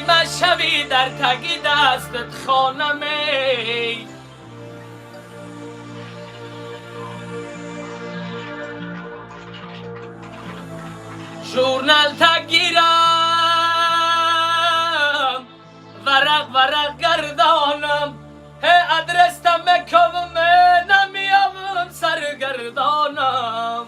ای مشوی در تگی دستت خانمی ژورنال تگیرم ورق گردانم ادرس تا مکوم نمیام سرگردانم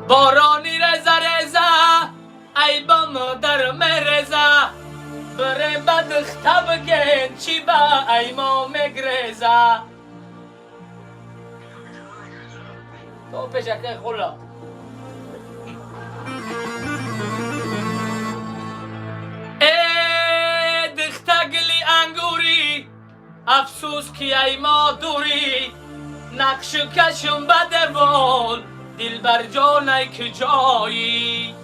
بارانی رزا ای با مادر مرزا بریم بدختا بگین چی با ای ما مگرزا تو پشکه خلا ای دختا گلی انگوری افسوس کی ای ما دوری نقش کشم بدوال دل بر جانه که جایی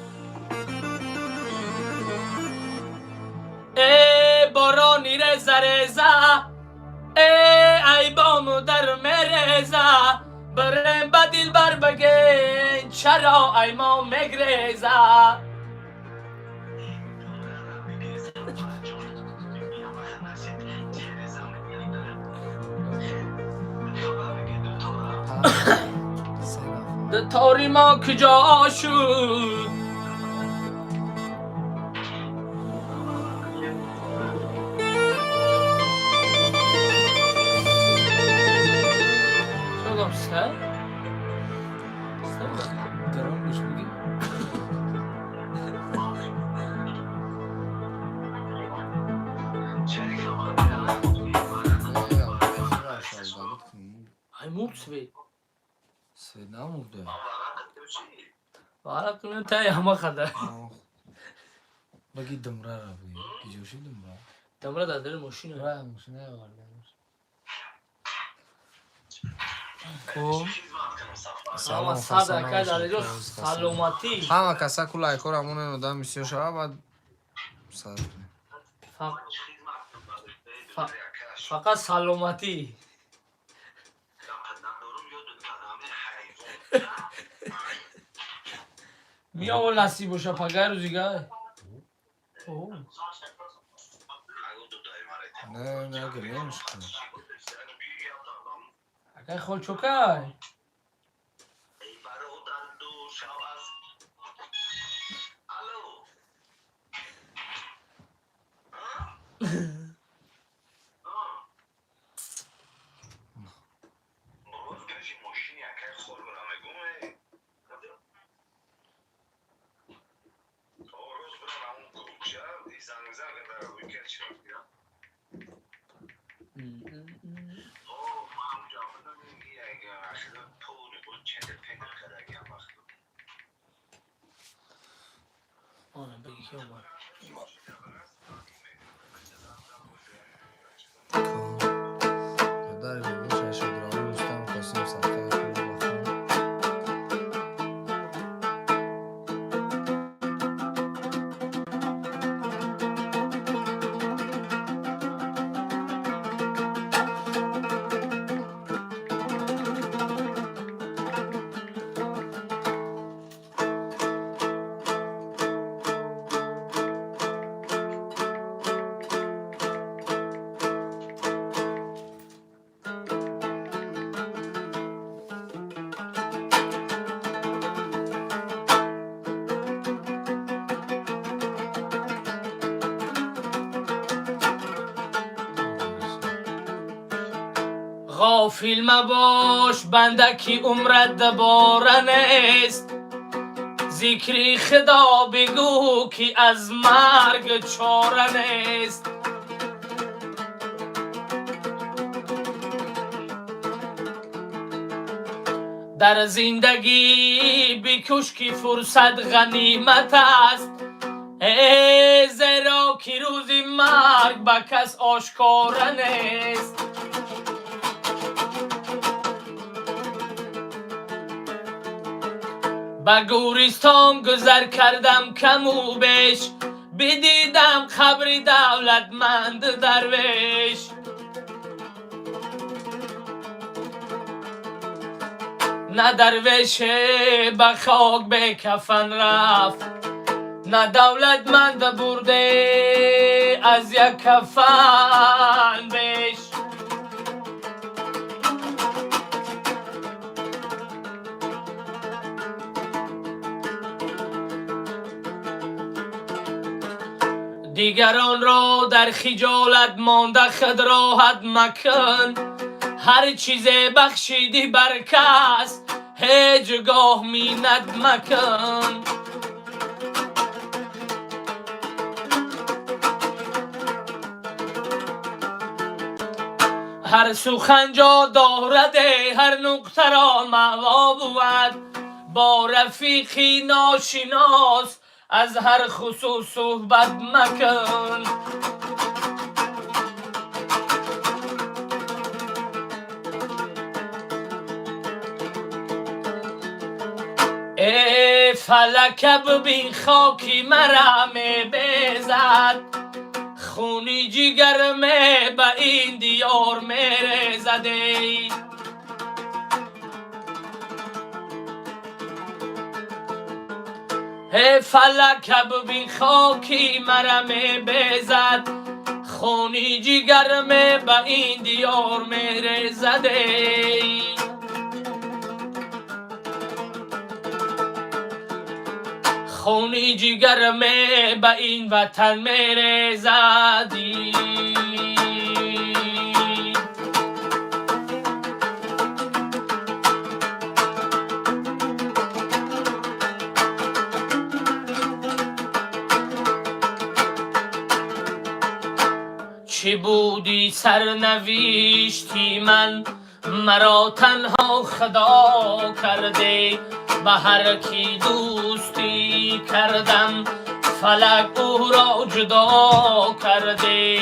ای بارانی رزا ای بامو در مرزا برم با دل بر بگین چرا ای ما مگرزا تاری ما کجا شد شدم سر درام گوش میگی ای موت سیدنا مورده وارد کنه تای همه خدا بگی دمره را بگی گیجوشی دمره دادر ماشین را ماشینه آورده خب سلام ساده که داره جو سلامتی همه کسا که لایکور همونه ندام میسیو شوه بعد ساده فقط سلامتی میام نصیب باشه پگه روزیگه نه گریه نمیشه اگه خود چوکه آنه بگی که اومد داری بگوش عشق درامه دوستان خواستیم سلطه کنیم غافل مباش بنده کی عمرت دوباره نیست ذکری خدا بگو که از مرگ چاره نیست در زندگی بکش که فرصت غنیمت است زیرا که روز مرگ با کس آشکار نیست با گورستان گذر کردم کم و بیش بدیدم خبر دولتمند درویش نه درویش به خاک به کفن رفت، نه دولتمند برده از یک کفن بیش. دیگران را در خجالت مانده خود راحت مکن، هر چیز بخشیدی بر کس هیچ گاه مینت مکن. هر سخن جا دارد، هر نقطه را معوا بود، با رفیقی ناشناس از هر خصوص صحبت مکن. ای فلک ببین خاکی مرا می بیزد، خونی جگر می به این دیار می ریزده. ای فلک ببین خاکی مرا می بیزد، خونی جگر می به این دیار می ریزده. خونی جگر می به این وطن می ریزدی. چی بودی سرنوشتی من، مرا تنها خدا کرده، به هر کی دوستی کردم فلک او را جدا کرده.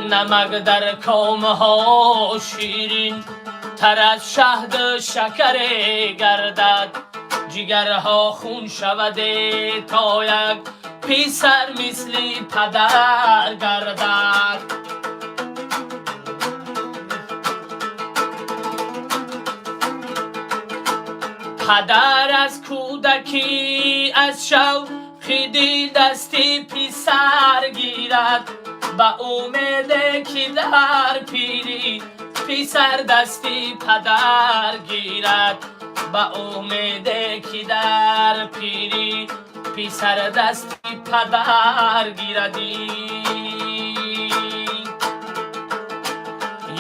نمک در کام ها شیرین تر از شهد شکر گردد، جگرها خون شود تا یک پسر مثل پدر گردد. پدر از کودکی از شوق دل دستی پسر گیرد، به امید که در پیری پسر دستی پدر گیرد. به امید که در پیری پسر دستی پدر گیردی.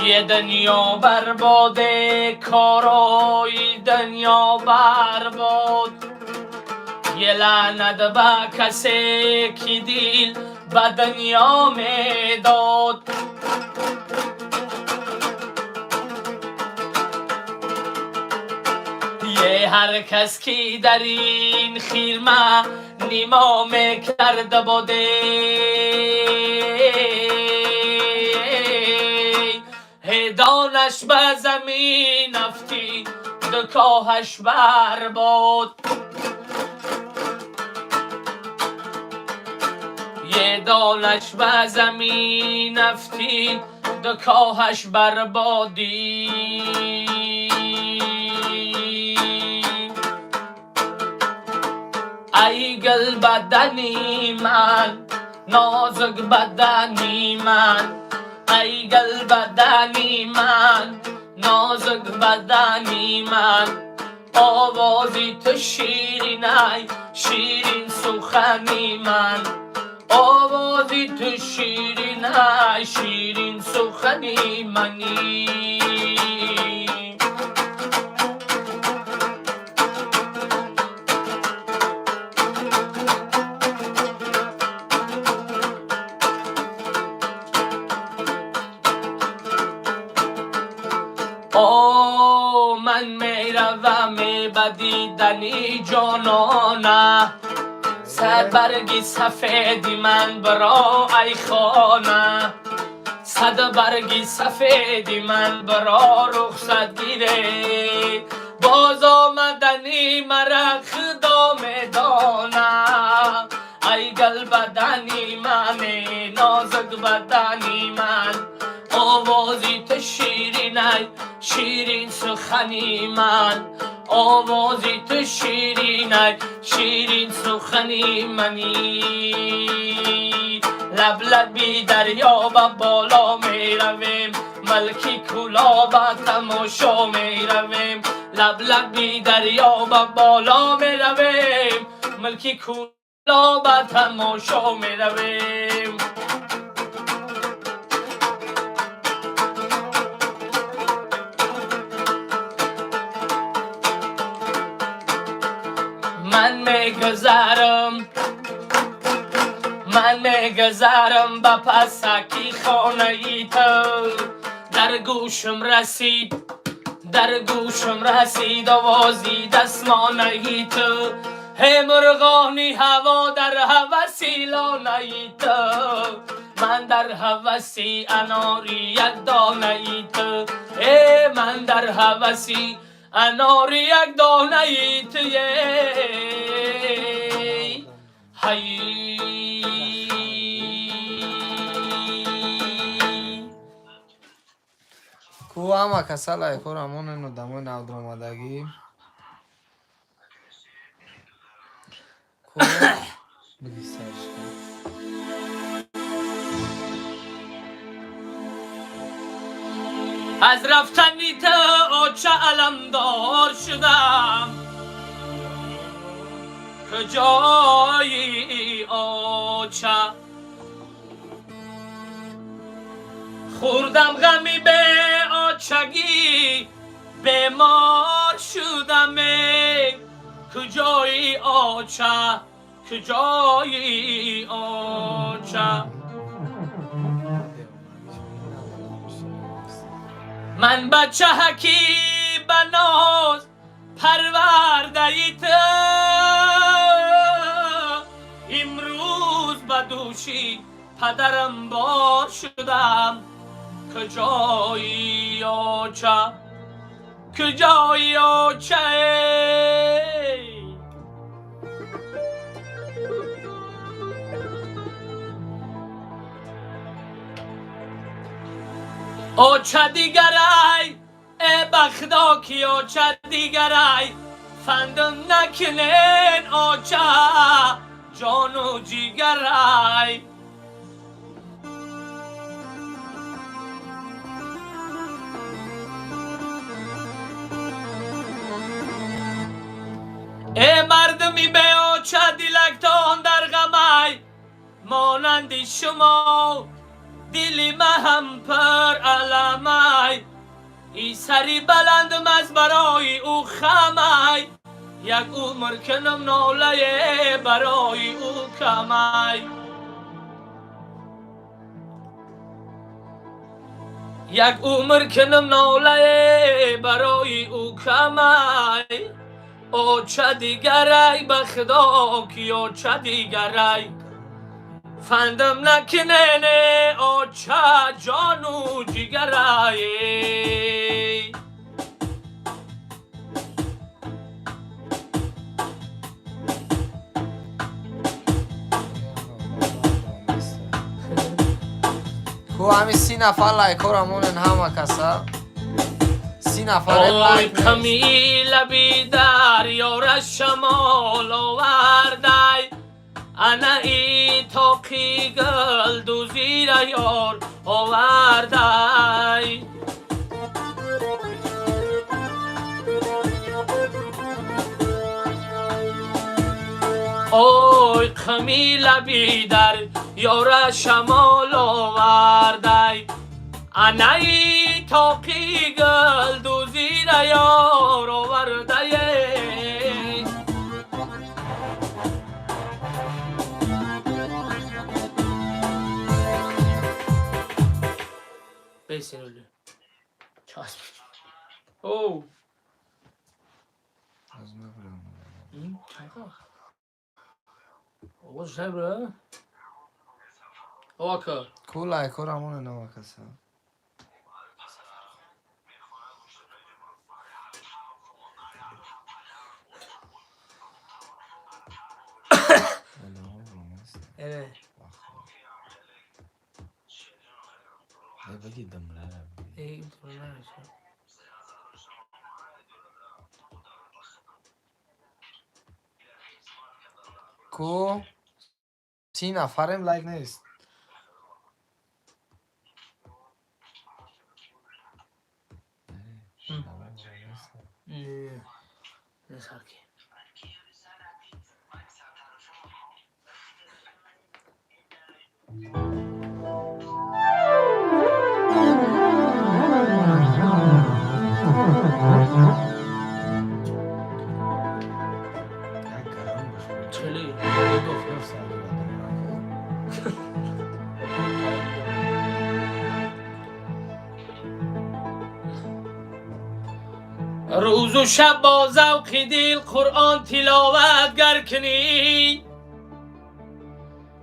یه دنیا برباده کارای دنیا برباد، یه لعنت به کسی که دل به دنیا میداد. یه هر کس که در این خیمه نیما میکرده بوده، دانش به زمین افتی دکاهش برباد. یه دانش به زمین افتی دکاهش بربادی. ای گل بدنی من، نازک بدنی من، ای گل بدنی من، نازک بدنی من. آوازی تو شیرین ای شیرین سخنی من، آوازی تو شیرین ای شیرین سخنی منی. او من میروم میبدیدنی جانانه، صد برگی سفیدی من برا ای خانه، صد برگی سفیدی من برا رخصت گیره. باز آمدنی مرا خدا میدانه، ای گل بدنی من، بدنی من آوازی تو شیرینه شیرین سخنی من آوازی تو شیرینه شیرین سخنی منی لب لبی دریا و بالا می رویم ملکی کلا و تماشا می رویم لب لبی دریا و بالا می رویم ملکی کلا و تماشا می رویم من میگذرم با پسکی خانه ای تو در گوشم رسید آوازی دستمانه ای تو هی مرغانی هوا در هوسی لانه ای تو من در هوسی اناری یک دانه ای تو من در هوسی اناری یک دانه ای تو هی کو همه کسا لایکورا مونن و دموی نو درآمدگی کو بگی سرش کن از رفتنی تو چه علمدار شدم کجایی آچه خوردم غمی به آچگی بیمار شدم کجایی آچه کجایی آچه من بچه حکی بناز پرورده ای تو امروز بدوشی پدرم بار شدم کجایی آچه کجایی آچه آچه دیگرای ای بخدا کی آچه دیگرای فندم نکنین آچه جان و جیگرای ای مردمی به آچه دیلکتان در غمای مانندی شما دلی هم پر علمای ای سری بلندم از برای او خمای یک عمر کنم ناله برای او کمای یک عمر کنم ناله برای او کمای آچه دیگرای بخدا کی آچه دیگرای فندم نکنه آچه جانو جگرای کو همی 30 نفر لایکورا مونن همه کسا 30 نفر آی لایک کمی لبی در یار شمال آوردی انا ای تاقی گل دو زیر یار آوردی آی کمی لبی در یار شمال آوردی انا ای تاقی گل دو زیر یار آوردی Besin ölü. Ças. Oh. Kanka. Oğuz ne bre? Oka. کو لایکورا مونن همه کسا Evet. کو 30 نفرم لایک نیست. روز و شب با ذوق دل قرآن تلاوت گر کنی،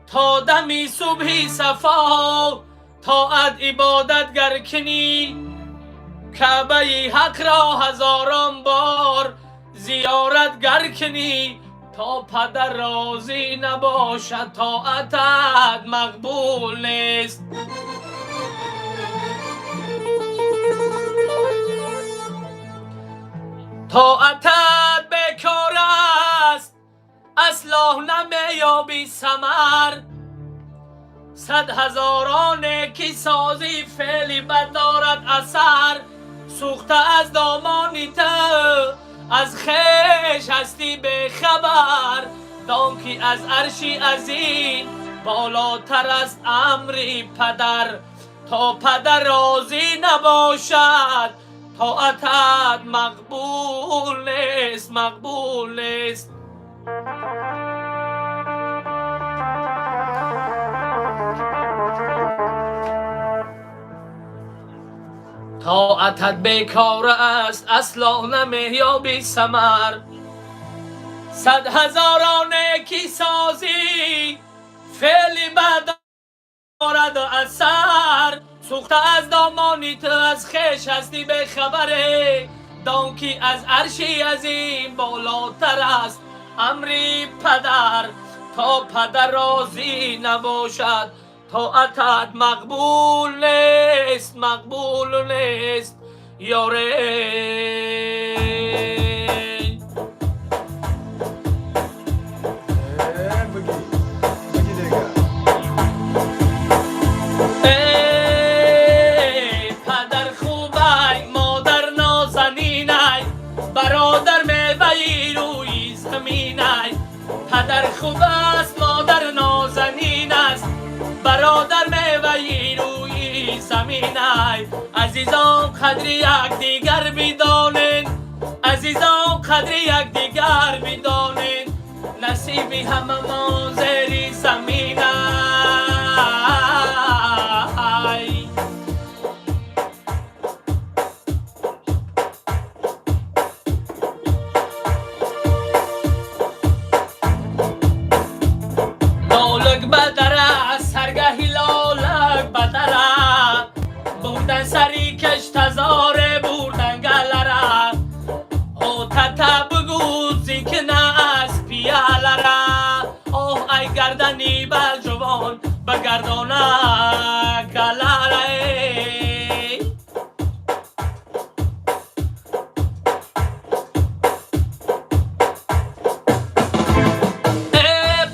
تا دمی صبح صفا طاعت عبادت گر کنی، کعبه حق را هزاران بار زیارت گر کنی، تا پدر راضی نباشد طاعتت مقبول نیست. طاعتت بیکار است اصلاح نمیابی ثمر، 100 هزاران کی سازی فعلی بد دارد اثر، سوخته از دامانی تو از خویش هستی بخبر، دانکی از عرشی عظیم بالاتر است امری پدر، تا پدر راضی نباشد طاعتت مقبول نیست، مقبول نیست. طاعتت بیکار است اصلا نمیابی ثمر، 100 هزاران کی سازی فعلی بد دارد اثر، سوخته از دامانی تو از خویش هستی بخبره، دانکی از عرشی عظیم بالاتر است امری پدر، تا پدر راضی نباشد طاعتت مقبول نیست، مقبول نیست یاره. پدر خوبای مادر نازنینای، برادر میوه‌ی روی زمینای، پدر خوب است مادر نازنین است، برادر میوه‌ی روی زمینای، عزیزان قدر یک دیگر بدانین، عزیزان قدر یک دیگر بدانین، نصیبی همه ما زیر زمین است. لالک بدره سرگهی لالک بدره، بردن سری کش تزاره بردن گلره، او تتا بگو زیکنه از پیالره، اوه ای گردنی بل جوان بگردانه گلره.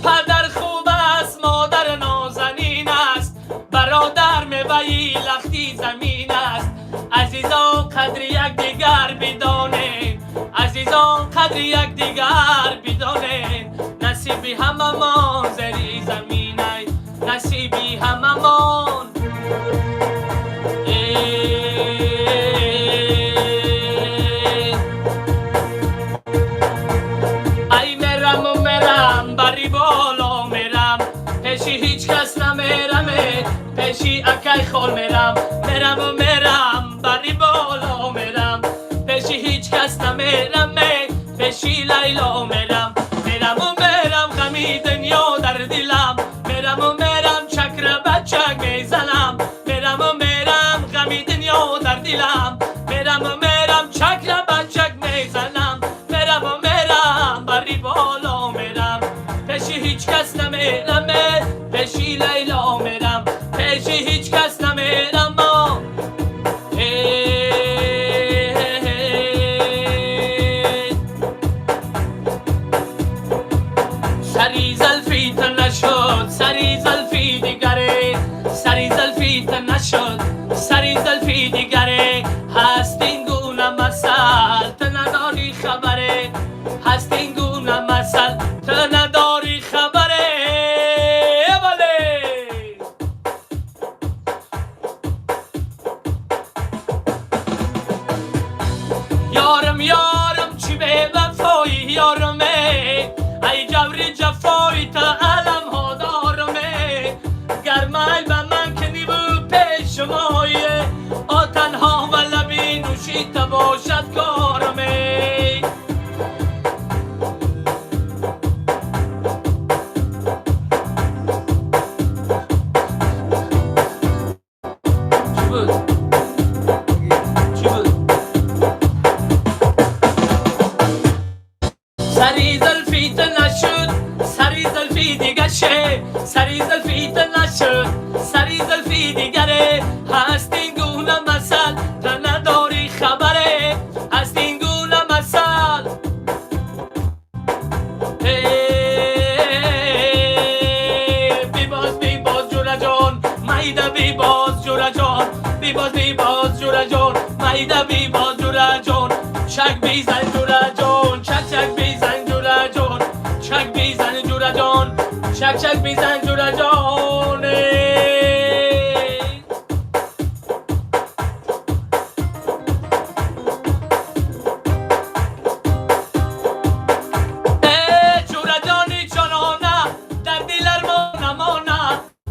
پدر خوب است مادر نازنین است، برادر میوه‌ی لختی زمین است، عزیزان قدر یک دیگر بدانین، عزیزان قدر یک دیگر بدانین، نصیبی هممان زیر زمین است، نصیبی هممان. ای میرم و میرم بری بالا میرم، پیشی هیچ کس نمیرم، پیشی اکی خال میرم، میرم و میرم بری بالا میرم، پیشی هیچ کس نمیرم، پیشی لیلا میرم، میرم و میرم غمی دنیا در دلم، میرم و میرم چکر بچک میزنم، میرم و میرم غمی دنیا در دلم، میرم و میرم چکر بچک میزنم، میرم و میرم بری بالا میرم، پیشی هیچ کس نمیرم، پیشی لیلا میرم، پیشی هیچ کس نمیرم. سری زلفیت نشد سری زلفی دیگره سری زلفیت نشد سری زلفی دیگره هست این گونه مثل تو نداری خبره هست این گونه مثل تو نداری خبره بله یارم یارم چی به وفایی یارمه ای جوری جفایی تا علم ها دارمه گرمای به من کنی بو پیش مایه آ تنها و لبی نوشی تا باشد کارمه چی بود؟ چی بود؟ سری زلفیت نشد سری زلفی دیگر شه سری زلفیت نشد سری زلفی دیگره هست این گونه مثل تو نداری خبره هست این گونه مثل بیباز جوره جان مایده بیباز جوره جان بیباز جوره جان مایده بیباز جوره جان چک بیزن جوره جان چک بیزن جوره جان چک بیزن جوره جان چک بیزن جوره جان جوره جانی جانانه در دل ارمان نمانه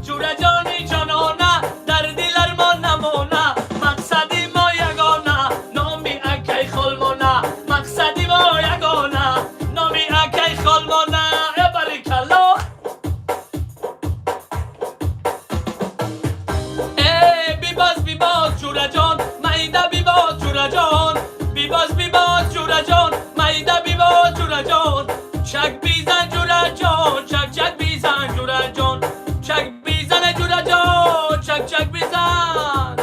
جوره جانی جانانه در دل ارمان نمانه مقصدی ما یگانه نامی اکی خلمانه مقصدی ما یگانه نامی اکی خلمانه بریکلا بیباز جوره جان مایده بیباز جوره جان بیباز جوره جان مایده بیباز جوره جان چک بیزن جوره جان چک بیزن جوره جان چک بیزن جوره جان چک بیزن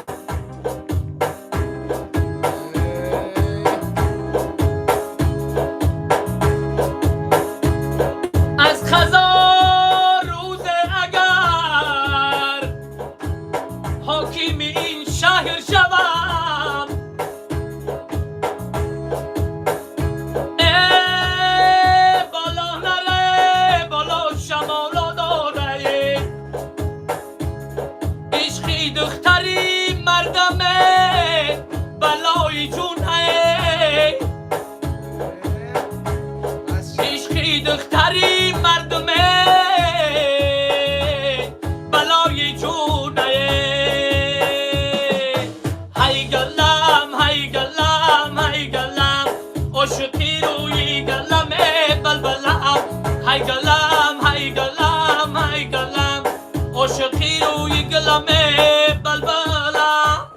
از خزا روز اگر حاکم این شهر شوم بالا نره بالا شمالا داره عشقی دختری مردمه بلای جونه عشقی دختری مردمه بلای جونه هی گلم هی گلم هی گلم عاشقی روی گلمه بلبلم هی گلم هی گلم هی گلم عاشقی روی گلمه بلبلم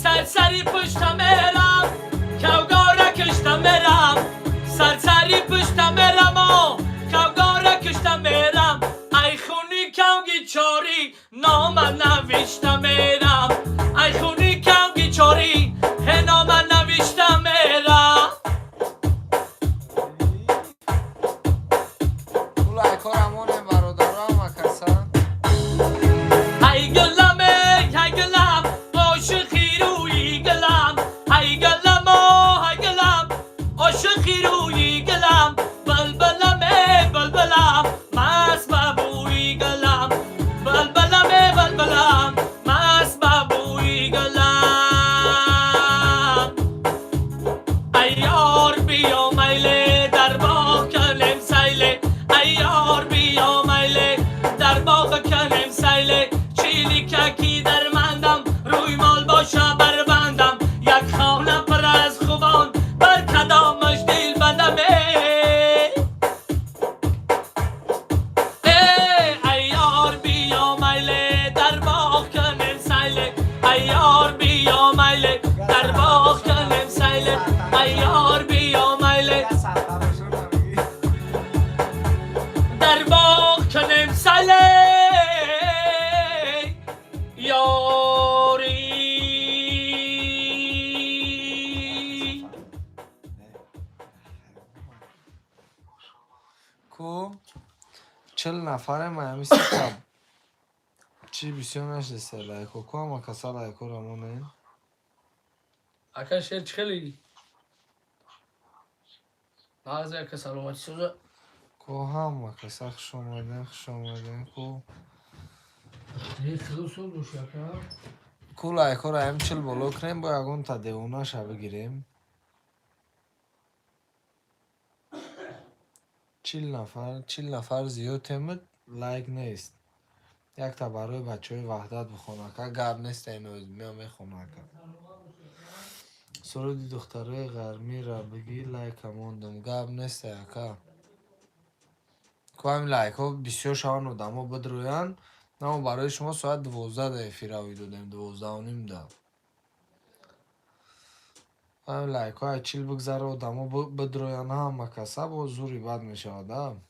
سرسری پشتم میرم کوگاره کشتم میرم سرسری پشتم میرم کوگاره کشتم میرم ای خونی کوگی چاری نام نوشتم میرم ای خونی کوگی چاری نام نوشتم میرم لایکورا مونن برادرام کسان ای گلمه ای گلم عاشقی روی گلم ای گلم ای گلم عاشقی روی گلم بلبلمه بلبلم مست ببوی گلم بلبلمه بلبلم مست ببوی گلم ای یار بیا میله در باغ کنیم سیله ای یار بیا میله در باغ کنیم سیله چیلی ککی در مندم روی مال باشه بربندم یک خانه پر از خوبان بر کدامش دل بندمه ای یار بیا میله در باغ کنیم سیله ای یار بیا میله در باغ کنیم سیله ای یار بیا کو 40 نفرم همی سکم چی بسیار نشسته لایکو کو اما کسا لایکو را مونن اکا شیر چخلی نازه که سلامتی سوزه کو هم کسا خوش آمدن کو خیلی سوز دوش اکا کو لایکو را هم 40 بلو کنیم با یکون تا دیونا شا بگیریم 40 نفر زیاد تیمت لایک نیست یک تا برای بچه های وحدت بخونه که گب نیست این اوزمی هم میخونه که سرودی دختره غرمی را بگی لایک هموندم گب نیست یکا که همین لایک ها بسیار شوان و دما بدرویان نما برای شما ساعت 12 ده افیر روی دادیم 12 و نیم ده همین لایک ها چیل بگذاره و دما بدرویان هم مکسب و زوری بد میشه آدم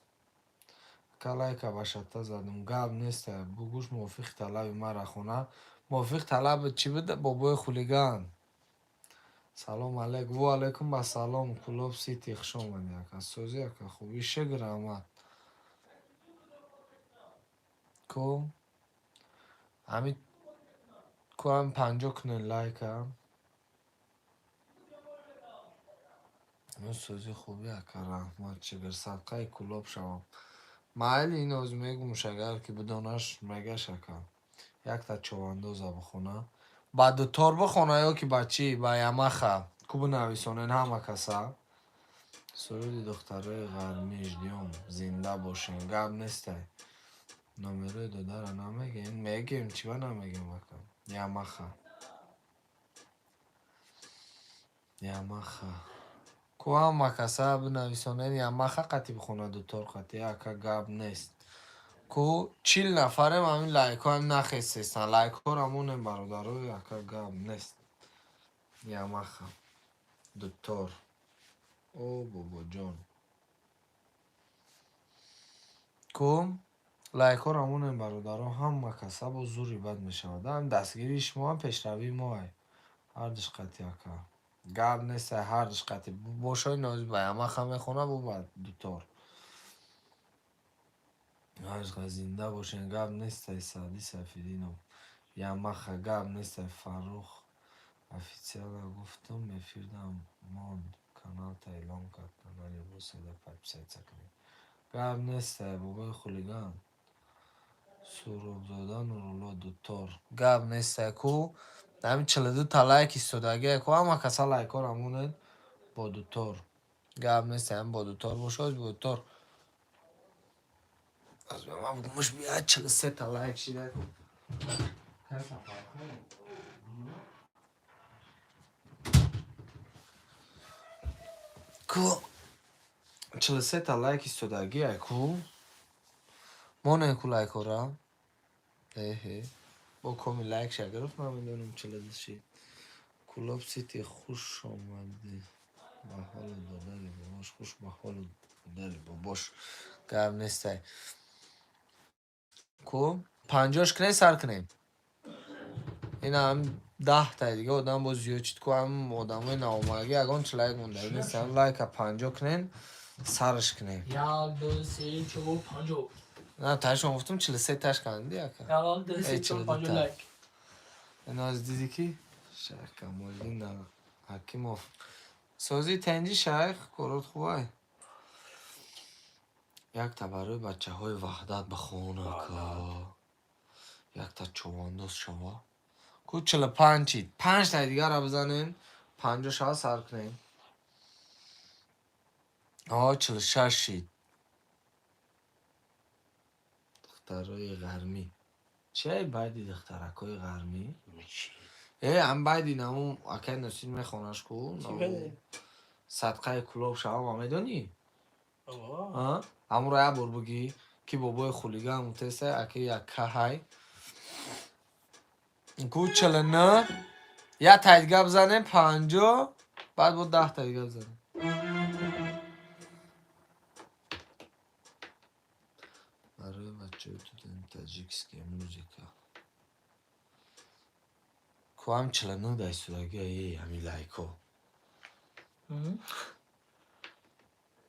که لایک باشته زدم گب نیست بگوش موافق طلب مرا خونه موافق طلب چی بده بابای خولیگان سلام علیکم و علیکم با سلام کلوب سیتی خوشم یکا سوزی یکا خوبی شگر آمد کو همین کو هم 50 کنه لایک هم اون سوزی خوبی یکا رحمت شگر صدقه کلوب شوم محل این از میگم شگر که بدانش مگه شکم یک تا چواندوزه بخونه با دو تار بخونه یا که با چی با یمخه کو بنویسونن همه کسا سرود دختره غرمیش دیوم زنده باشین گب نیسته نمیره داده را نمیگیم میگیم چی با نمیگیم بکن یمخه کو هم مکسه بنویسونن یمخه قطی بخونه دو تار قطی یکا گب نیست کو 40 نفرم همین لایک ها هم نخیستیستن لایک ها رمونم برادر یکا گب نیست یمخه دو تار او بابا جان کو لایک ها رمونم برادر هم مکسب و زوری بد می شود هم دستگیری شما هم پیشروی ما هر دش قطی یکا گب نیست هر دش قطی باشای نازی با یمخه میخونه بابا دو تار عشق زنده باشین گب نیست سعدی سفیدینو یمخه گب نیست فروخ افیسیال گفتم افیر دم ماند کانال تا اعلام کرد کانالی با صدا پایپ سایت سکنیم گب نیست بابای خولیگان سروب زادن و رولا دوتار گب نیست کو همین 42 تا لایک ایستادگی کو همه کسا لایک ها رمونن با دوتار گب نیست هم با دوتار باشه با دوتار از به من بگمش بیاد 43 تا لایک شیده کو 43 تا لایک ایستادگی کو مونن کو لایک ها را با کمی لایک شد گرفت من میدونم 42 شید کلوب سیتی خوش آمدی با حال داداری باباش خوش با حال داداری باباش گرم نیسته کو 50 کنه سر کنیم این هم 10 تا دیگه آدم با زیاد چید که هم آدم های نوامگی اگان چه لایک مونده این نیست هم لایک 50 کنین سرش کنیم 1 2 3 4 5 نه تاش هم گفتم 43 تاش کندی اکا 1 2 3 4 5 لایک این از دیدی که شیخ کمالی نه حکیموف سازی تنجی شیخ کرد خوبه یک تا برای بچه های وحدت بخونه که یک تا چواندوز شما کو 45 چید 5 تا دیگر را بزنین 50 شما سر کنین 46 شید دخترهای غرمی چه بایدی دخترکای غرمی؟ هم بایدی نمو اکه نسید میخونش کو صدقه کلوب شما میدونی؟ همون را بر بگی که بابای خولیگه همون تسته اکه یک که های کو 49 یا تایدگه بزنه 50 بعد بود 10 تایدگه بزنه برای بچه تو دن تاجیکسکی موزیکا کو هم 49 دایستودگی همی لایکو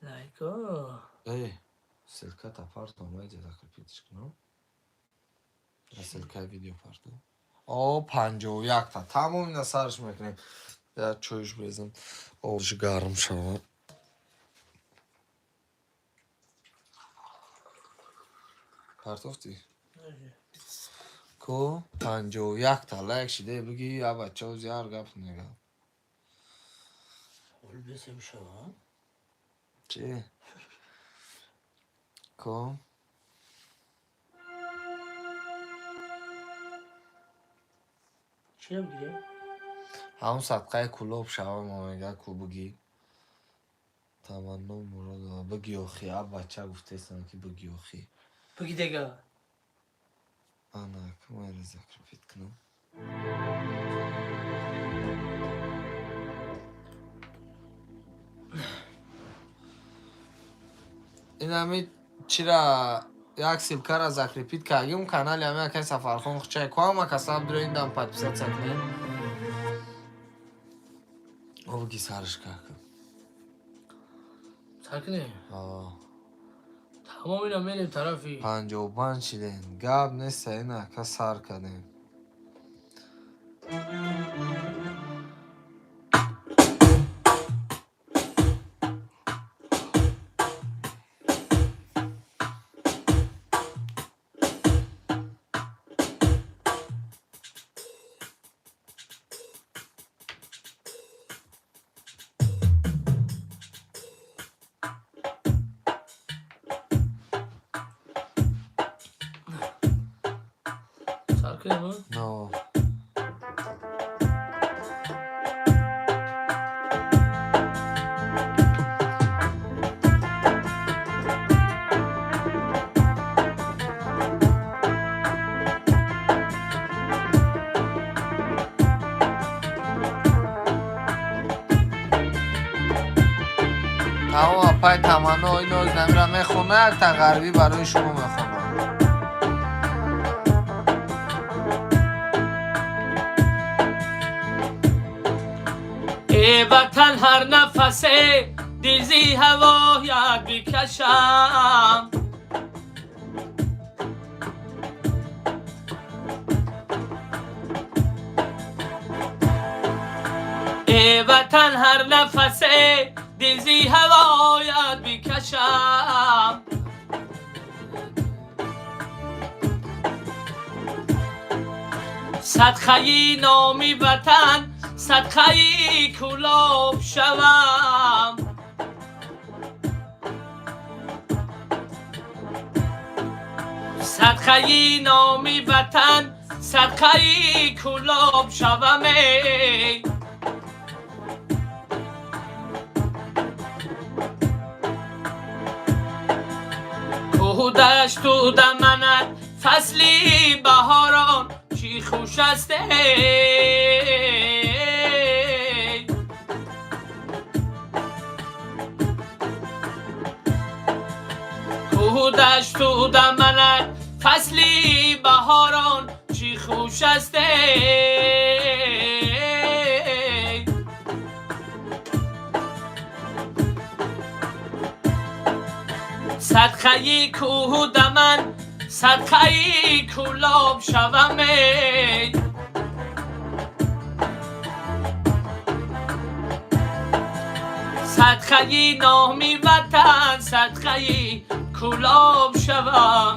لایکا селката парто майҷа закрепитиш кунам. Селка видео парто. О 51 та тамом ина сарш мекунем. Я чойш безам. Обш гарм шава. Партофти? Ко 51 та лайк шиде биги я бачао зияр гап нега. ول بسم شوا چی؟ کو؟ چی بگیره؟ همون صدقه کلوب شوا ما میگه کو بگی تمنا مراد بگی اوخی اب بچه گفته ایستن که بگی اوخی بگی دیگه آنا که ما این ذکر فید کنم این همی چرا یک سیلکه را ذکر فید که اگه اون کانال همه اکه سفرخون خوچه که همه کسا هم دروین دم پدپسات سکنیم او بگی سرش که سرکنه آه تمام اینا میریم طرفی 55 شدین گاب نیست اینه که سر کنیم سرکنه ما؟ نو اما پای تمنا اینو نمیرم میخونه یک تا غربی برای شما میخونم ای وطن هر نفسه دیزی هوایت بکشم ای وطن هر نفسه دیزی هوایت بکشم صدقه نامی وطن صدقه کلاب شوم صدقه نامی وطن صدقه کلاب شوم کوه دشت و دمنت فصلی بهاران چی خوش است کوه دشت و دمنت فصلی بهاران چی خوش است صدقه کوه دمن صدقه کلاب شوم صدقه نامی وطن صدقه کلاب شوم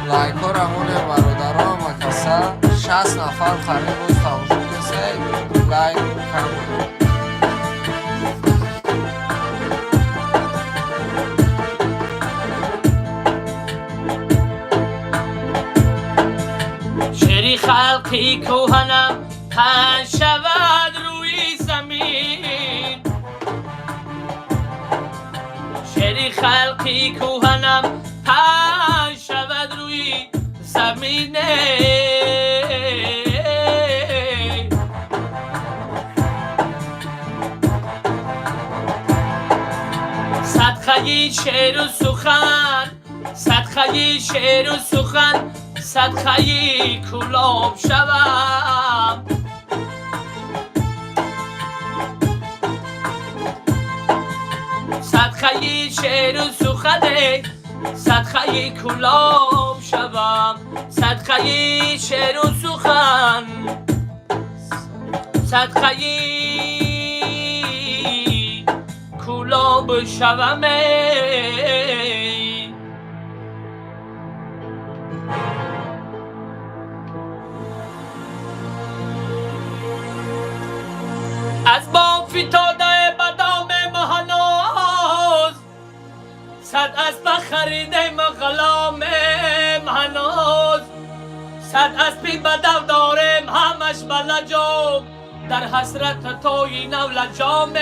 لایکورا مونه برادرها مکسا 60 نفر خرید بود تماشا کسی لایک کنید شعری خلقی کوهنم پنج شود روی زمین شعری خلقی کوهنم پنج شود روی زمین صدخهی شعر و سخن صدخهی شعر و سخن صدخهی کلاب شوم صدخهی شعر و سخن صدخهی کلاب شوم صدخهی شعر و سخن صدخهی کلاب شوم از با فتاده بدام هنوز صد اسب خریدم غلام هنوز صد اسبی بدو دارم همش بلجام در حسرت توی نو لجام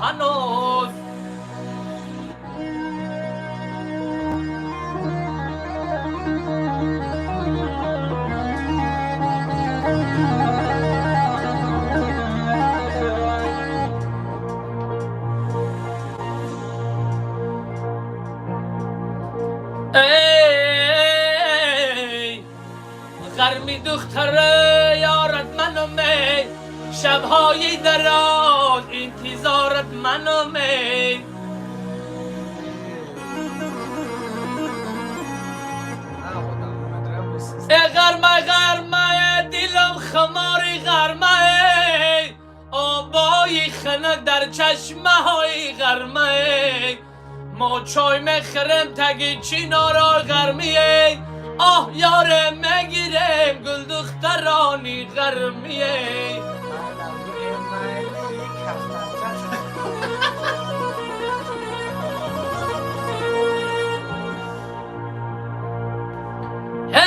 هنوز غرمی دختر یارت منو می شبهای دراز انتظارت منو می غرمه غرمه دلم خماری غرمه آبای خنک در چشمه های غرمه ما چای میخرم تگی چینارا غرمیه آه یاره مگیرم گل دخترانی غرمیه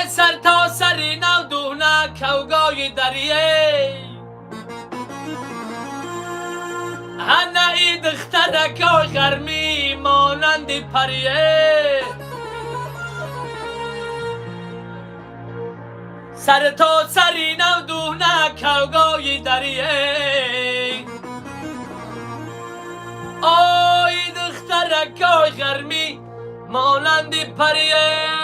سر تا سری نو دونه کوگای دریه هنه ای دخترکای غرمی مانند پریه سر تا سری نو دونه کوگای دریه آی دخترکای غرمی مانند پریه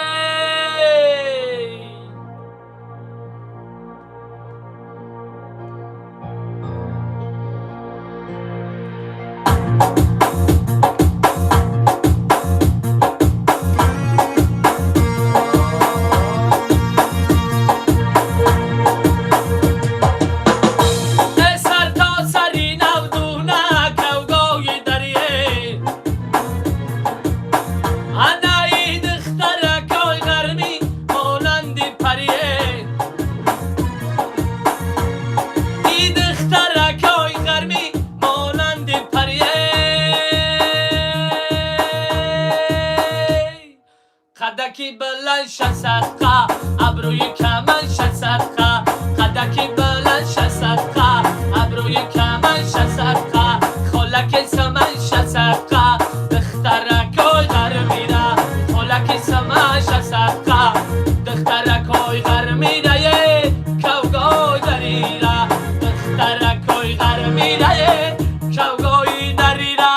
قدکی بلند شد صدقه ابروی کمن شد صدقه قدکی بلند شد صدقه ابروی کمن شد صدقه خلک سمن شد صدقه دخترکای غرمیره خلک سمن شد صدقه دخترکای غرمیره کوگای دریره دخترکای غرمیره کوگای دریره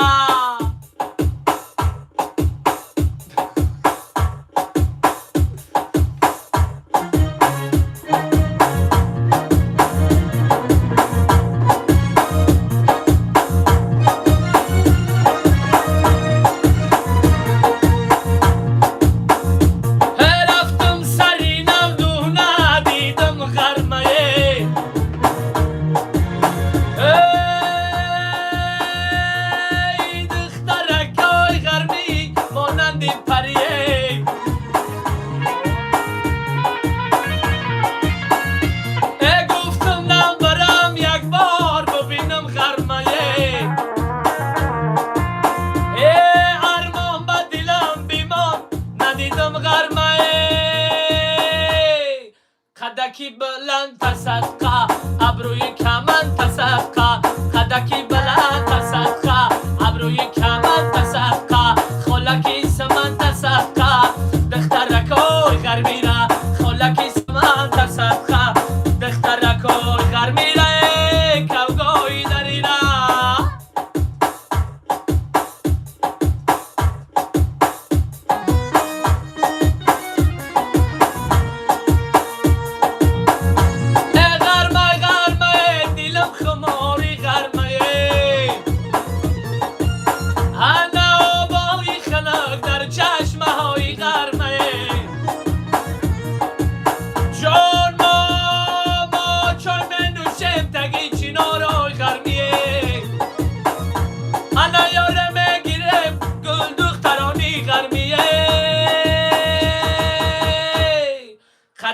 قدکی بلند تصدقه ابروی کمن تصدقه قدکی بلند تصدقه ابروی کمن تصدقه خلکی سمن تصدقه دخترکای غرمیره خلکی سمن تصدقه دخترکای غرمیره کوگای دریره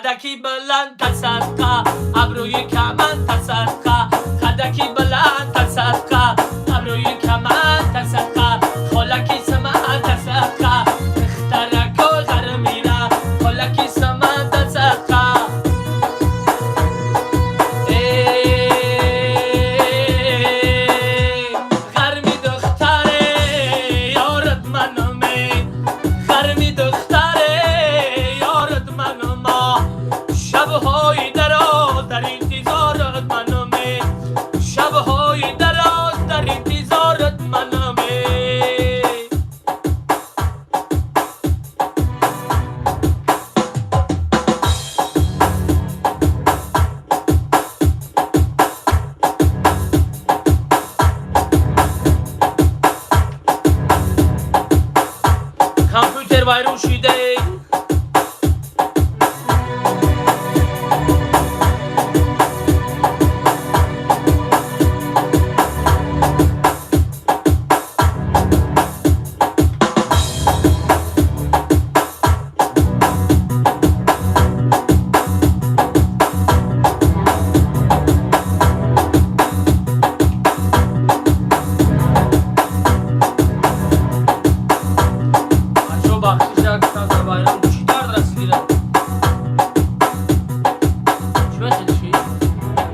خدکی بلند تصدقه ابروی کمن تصدقه خدکی بلند تصدقه ابروی کمن تصدقه خلکی سمن تصدقه اخترک و غرمیره خلکی سمن تصدقه غرمی دختره یارت منومی غرمی دختره یارت منوما شبهای دراز در انتظارت منومی شبهای دراز در انتظارت منومی کامپیوتر وایرون شده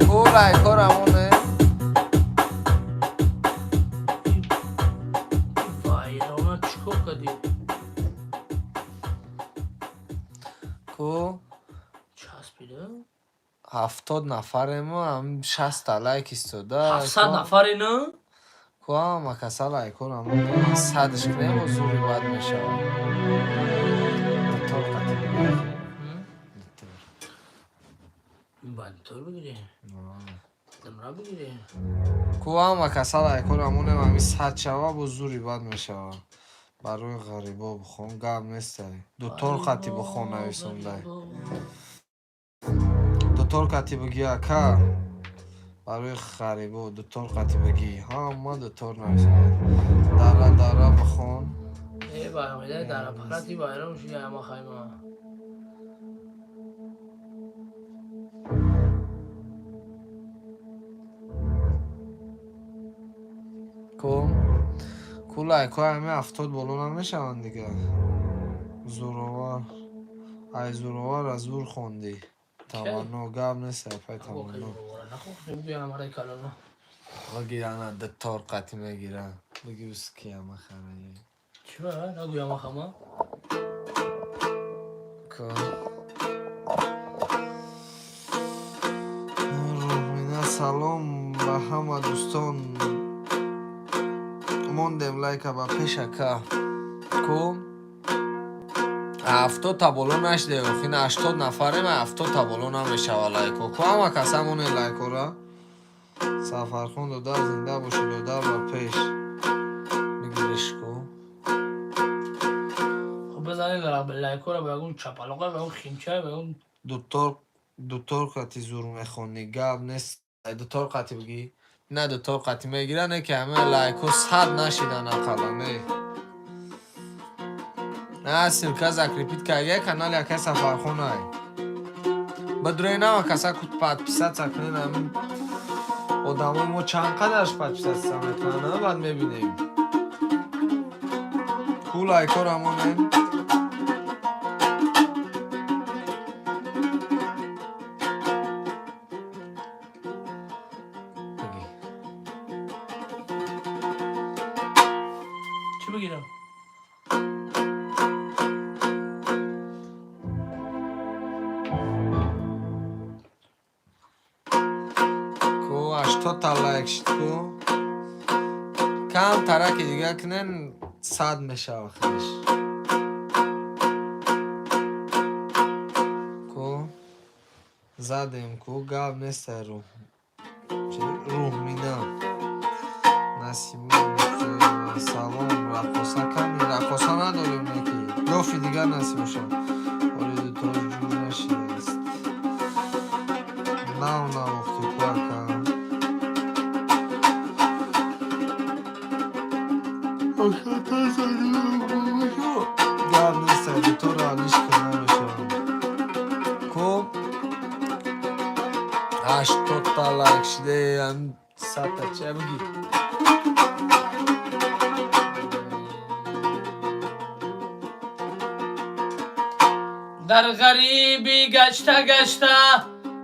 کو لایکورا مونه کو 70 نفر ما هم 60 لایک استوده 700 نفر نه کو هم کسا لایکورا مونه 100 کنیم و زوری باید میشه باید طور بگیری دمرا بگیری کو هم کسا لایکورا مونه همی 100 شوا و زوری باید میشه برای غریبا بخون گم نیسته دوتور خطی بخون نویسونده دوتور خطی بگی اکا برای غریبا دوتور خطی بگی ها ما دوتور نویسونده داره بخون ای باید داره پراتی باید میشه اما خیمه کو لایک‌ها همه 70 بالا نمیشون دیگه زوروار ای زوروار از زور خوندی تمنا گم نیست پای تمنا بگیرن دتار قطی میگیرن بگی بس کیم خرایی چرا نگویم خما سلام به همه دوستان موندم لایک با پیشکا کو 70 تا بالا نشده خیلی 80 نفره من 70 تا بالا نمیشه لایکو کو همه کسا مونه لایکورا سفرخون دو در زنده باشی دو در با پیش بگیرش کو خب بزنید لایکورا به اون چپلاقه به اون خیمچه به اون دوتور قطی زور میخونی گب نیست دوتور قطی بگی نه دوتور قطی میگیرن که همه لایکو 100 نشیدن اقلانه نه سرکه زکریپید که یه کانال یکی سفرخون های بدروی نما کسا کود پاد پیسد سکنین همین آدم ما چند قدرش پاد پیسد سکنین کنه باید میبینیم کو لایکور همونه چی بگیرم؟ کو 80 تا لایک شد کو کم ترکی دیگه کنن 100 میشه آخرش کو زدیم کو گاب نیست رو روح مینا نسیمون سلام رقصا کمی رقصا نداریم نکی لافی دیگر نسیم شد آره دوتار جور نشده است نه وقتی کار کنم گاب نیست دوتار علیش کنم بشم کو 80 لایک شده هم 100 تا چه بگی در غریبی گشته گشته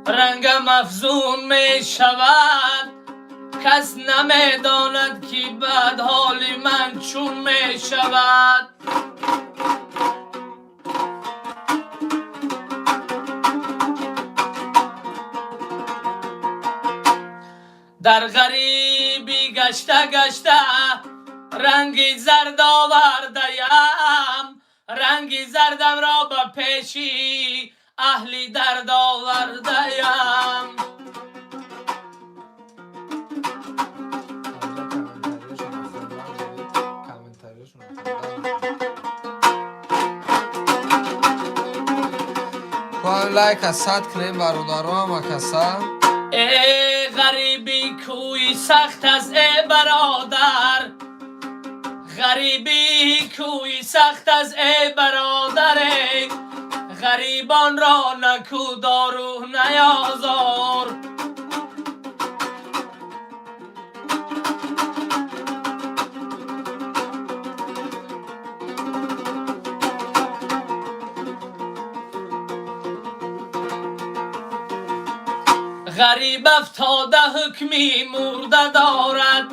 رنگم افزون می شود کس نمی داند که بعد حال من چون می شود در غریبی گشته گشته رنگی زرد آورده‌ام رنگی زردم را به پیشی اهلی درد آورده‌ام لایک از 100 کنیم برادرام و کسا ای غریبی کوی سخت از ای برادر غریبی کوی سخت از ای برادر غریبان را نکو دارو نیازار غریب افتاده حکمی مرده دارد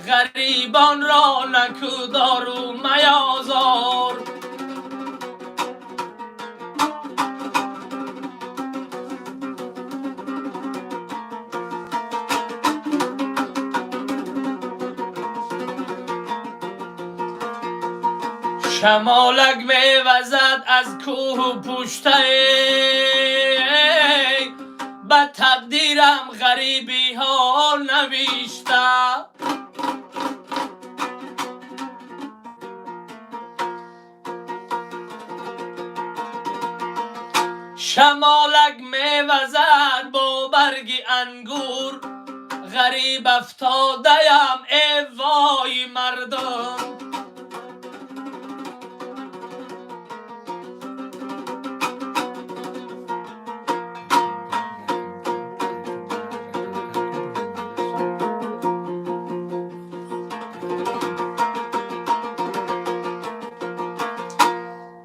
غریبان را نکو دارو میازار شمالک میوزد از کوه پشته به تقدیرم غریبی ها نوشته شمالک میوزد با برگی انگور غریب افتاده‌ام ای وای مردم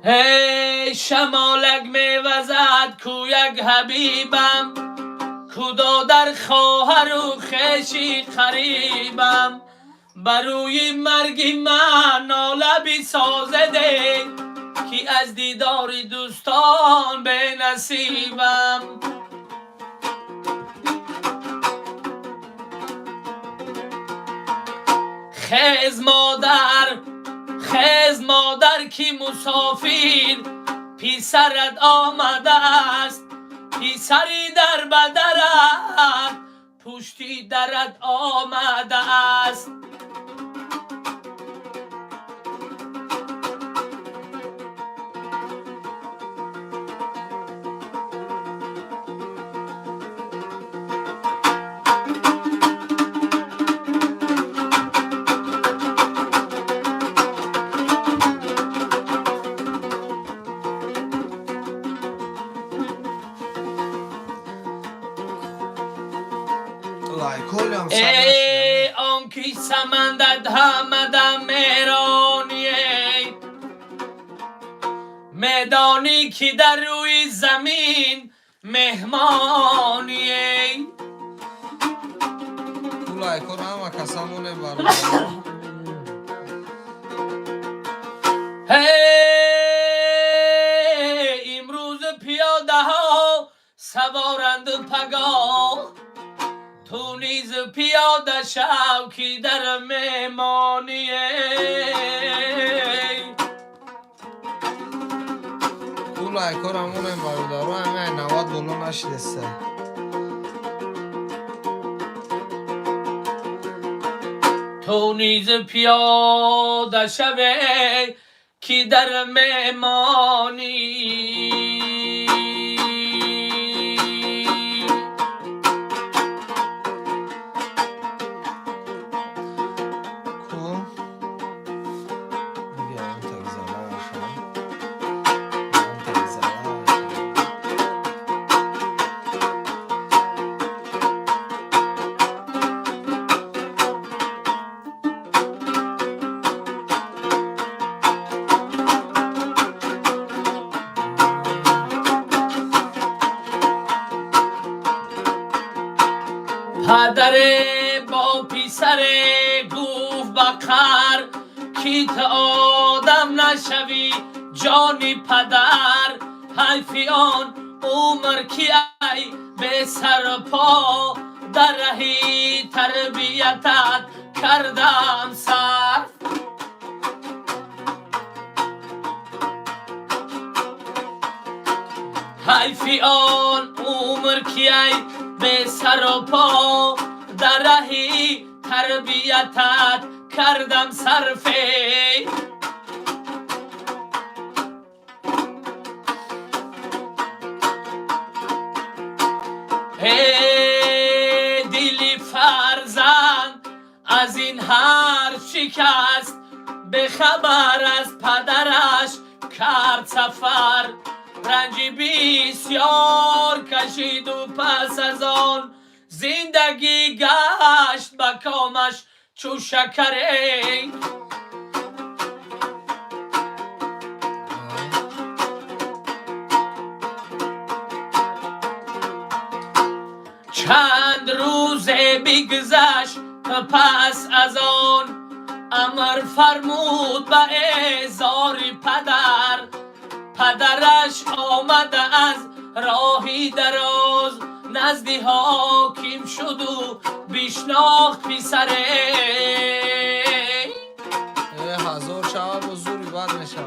هی شمالک میوزد کو یک حبیبم کدا در خواهر و خیشی قریبم بروی مرگی من ناله بی سازده کی از دیدار دوستان به نصیبم خیز مادر کی مسافر پیسرت آمده است پیسری در بدرت پشتی درت آمده است ای آنکی سمندت همه میرانی میدانی که در روی زمین مهمانی لایکورا هم کسامونه برادر امروز پیاده ها سوارند پگاه تو نیز پیاده شو که در میمانی تو لایکور همونه برادرو همه 90 بولو نشدسته تو نیز پیاده شوی که در میمانی پدر با پسر گفت بقر کی تو آدم نشوی جانی پدر حیفی آن عمر کی ای به سر پا در رهی تربیتت کردم سر حیفی آن عمر کی ای به سر و پا در رهی تربیتت کردم صرفه ای دلی فرزند از این هر شکست به خبر از پدرش کرد سفر رنجی بسیار کشید و پس از آن زندگی گشت به کامش چو شکره چند روز بگذشت پس از آن امر فرمود به اعزار پدرش آمده از راهی دراز نزدی حاکم شد و بشناخت پسره هزار شب و زوری بد میشه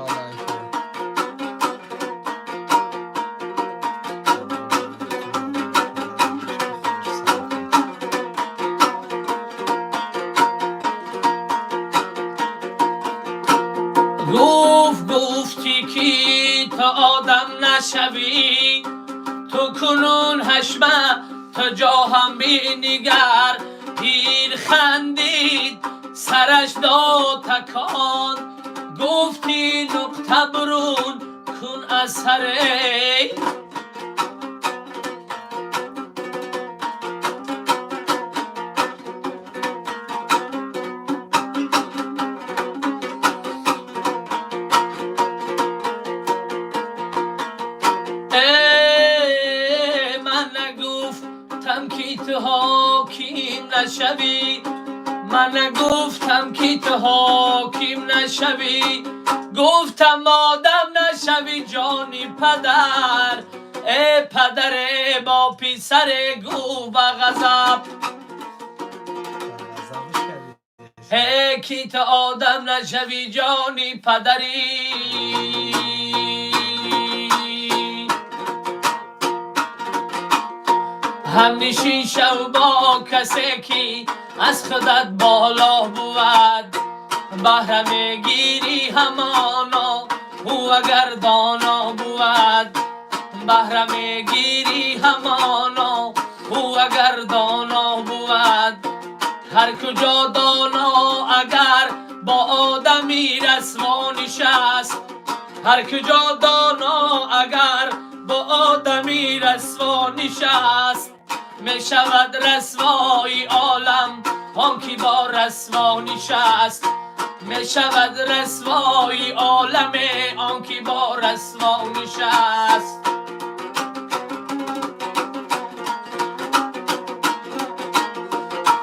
گفتی که تا آدم نشوی تو کنون حشمه تا جا هم بینگر پیر خندید سرش داد تکان گفتی نقطه برون کن از سره تو حاکم نشوی من نگفتم که تو حاکم نشوی گفتم آدم نشوی جانی پدر ای پدر با پسر گو به غضب ای که تو آدم نشوی جانی پدری هم نشین شو با کسی که از خودت بالا بود بهره گیری همانا او اگر دانا بود بهره گیری همانا او اگر دانا بود هر کجا دانا اگر با آدمی رسوا نشست هر کجا دانا اگر با آدمی رسوا نشست می شود رسوای عالم آنکی با رسوا نشست می شود رسوای عالم آنکی با رسوا نشست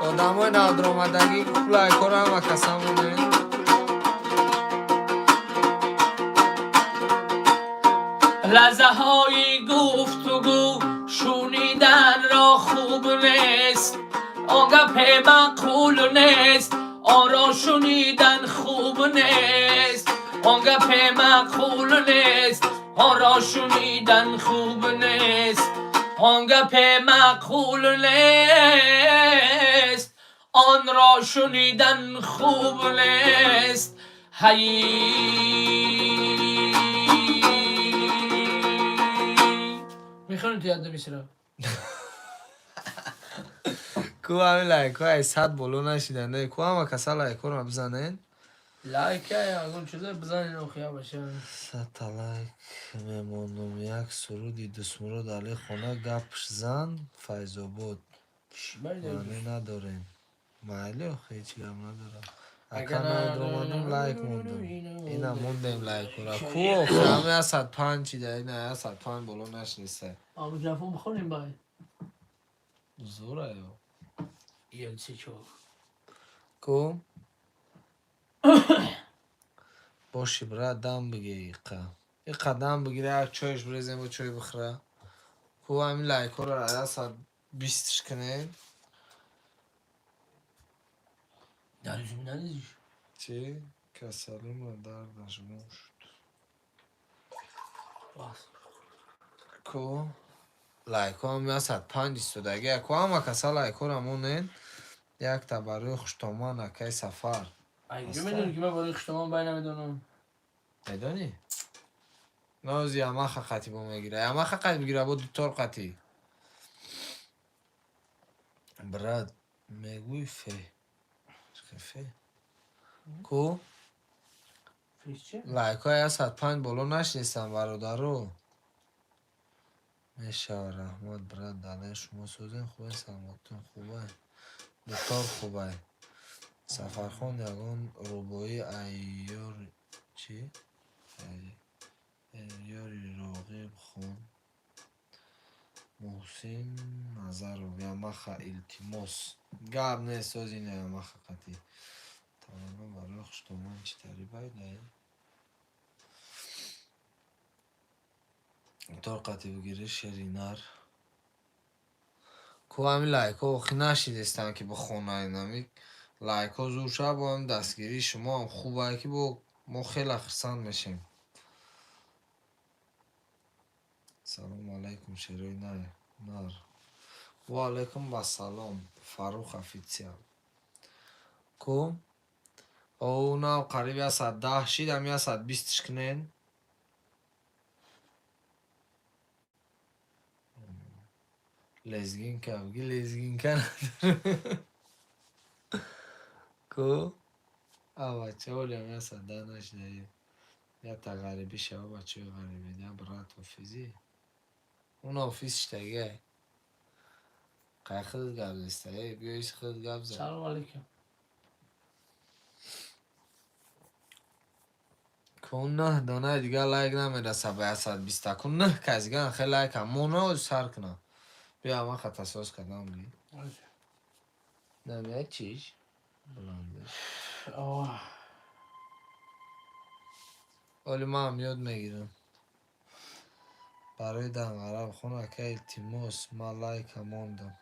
آدمای نادرآمدگی لایکورا و کسامونه لحظه های گفتگو شنیدن را خوب نیست آنگه معقول نیست آن را شنیدن خوب نیست آنگه معقول نیست آن را شنیدن خوب نیست آنگه معقول نیست آن را شنیدن خوب نیست میخوانید تو یاد بشیرم کو همین لایکو ای صد بولو نشیدنده کو همه کسا لایکو رو بزنین لایک اگون چیزا بزنین و خیال باشن 100 تا لایک میموندم یک سرودی دسمرود علی خونه گپش زن فیض‌آباد معنی نداریم مایلی هیچ گپ ندارم اگر نادرآمدم لایک موندم اینا موندیم لایک را کو همه از 105 چیده اینا از 105 بولو نشنیسته آب جفون بخوریم باید زوره یا یلسی چو کو باشی برا دم بگی ایقا دم بگیره یک چایش بریزیم و چای بخوره کو همین لایکورا را از ساعت 20 کنه دریزون ندیدیش چی؟ کسلیم را دردش موشت باز کو لایکو هم یا ساعت 5 ایستودگی کو همه کسا لایکورا مونن یک تا برای خوشتامان اکی سفر اگه میدونی که من برای خشتمان بای نمیدونم میدونی؟ نوزی همه خطی با میگیره همه خطی بگیره با دوتار قطی براد میگوی فه کو فیس چه؟ لایک های از 5 بالا نشنیستم برادرو میشه رحمت براد داده شما سوزین خوبه سلامتون خوبه دوتار خوبه سفرخون یگان روبایی ایار چی؟ ایاری راقب خون محسن نظر رو یا مخا التماس گاب نیست از اینه یا مخا قطی تمام برای خشتمان چی تری باید طور قطی بگیره شرینر که همین لایک ها اخی نشیدستن که با خونه اینمی لایک ها زور شد با هم دستگیری شما هم خوبه که با ما خیلی خرسان میشیم سلام علیکم شروع نار و علیکم با سلام فاروق افیتسیال کو او نه قریب یا ساعت 10 شید هم یا ساعت 20 کنین لزگین که بگی لزگین که کو او بچه ولی هم یا ساعت 10 نشده یا تا غریبی شو بچه غریبی یا برات آفیزی اون آفیس شتگه قای خود گب زسته بیایش خود گب زد سلام علیکم کن نه دانه دیگه لایک نمیرسه به 120 کن نه کسی گه خیلی لایک هم مونا سر کنم بیا من خط اساس کردم بی نمیه چیش بلنده ولی من هم یاد میگیرم برای دنگرم خونه که التماس من لایک هم موندم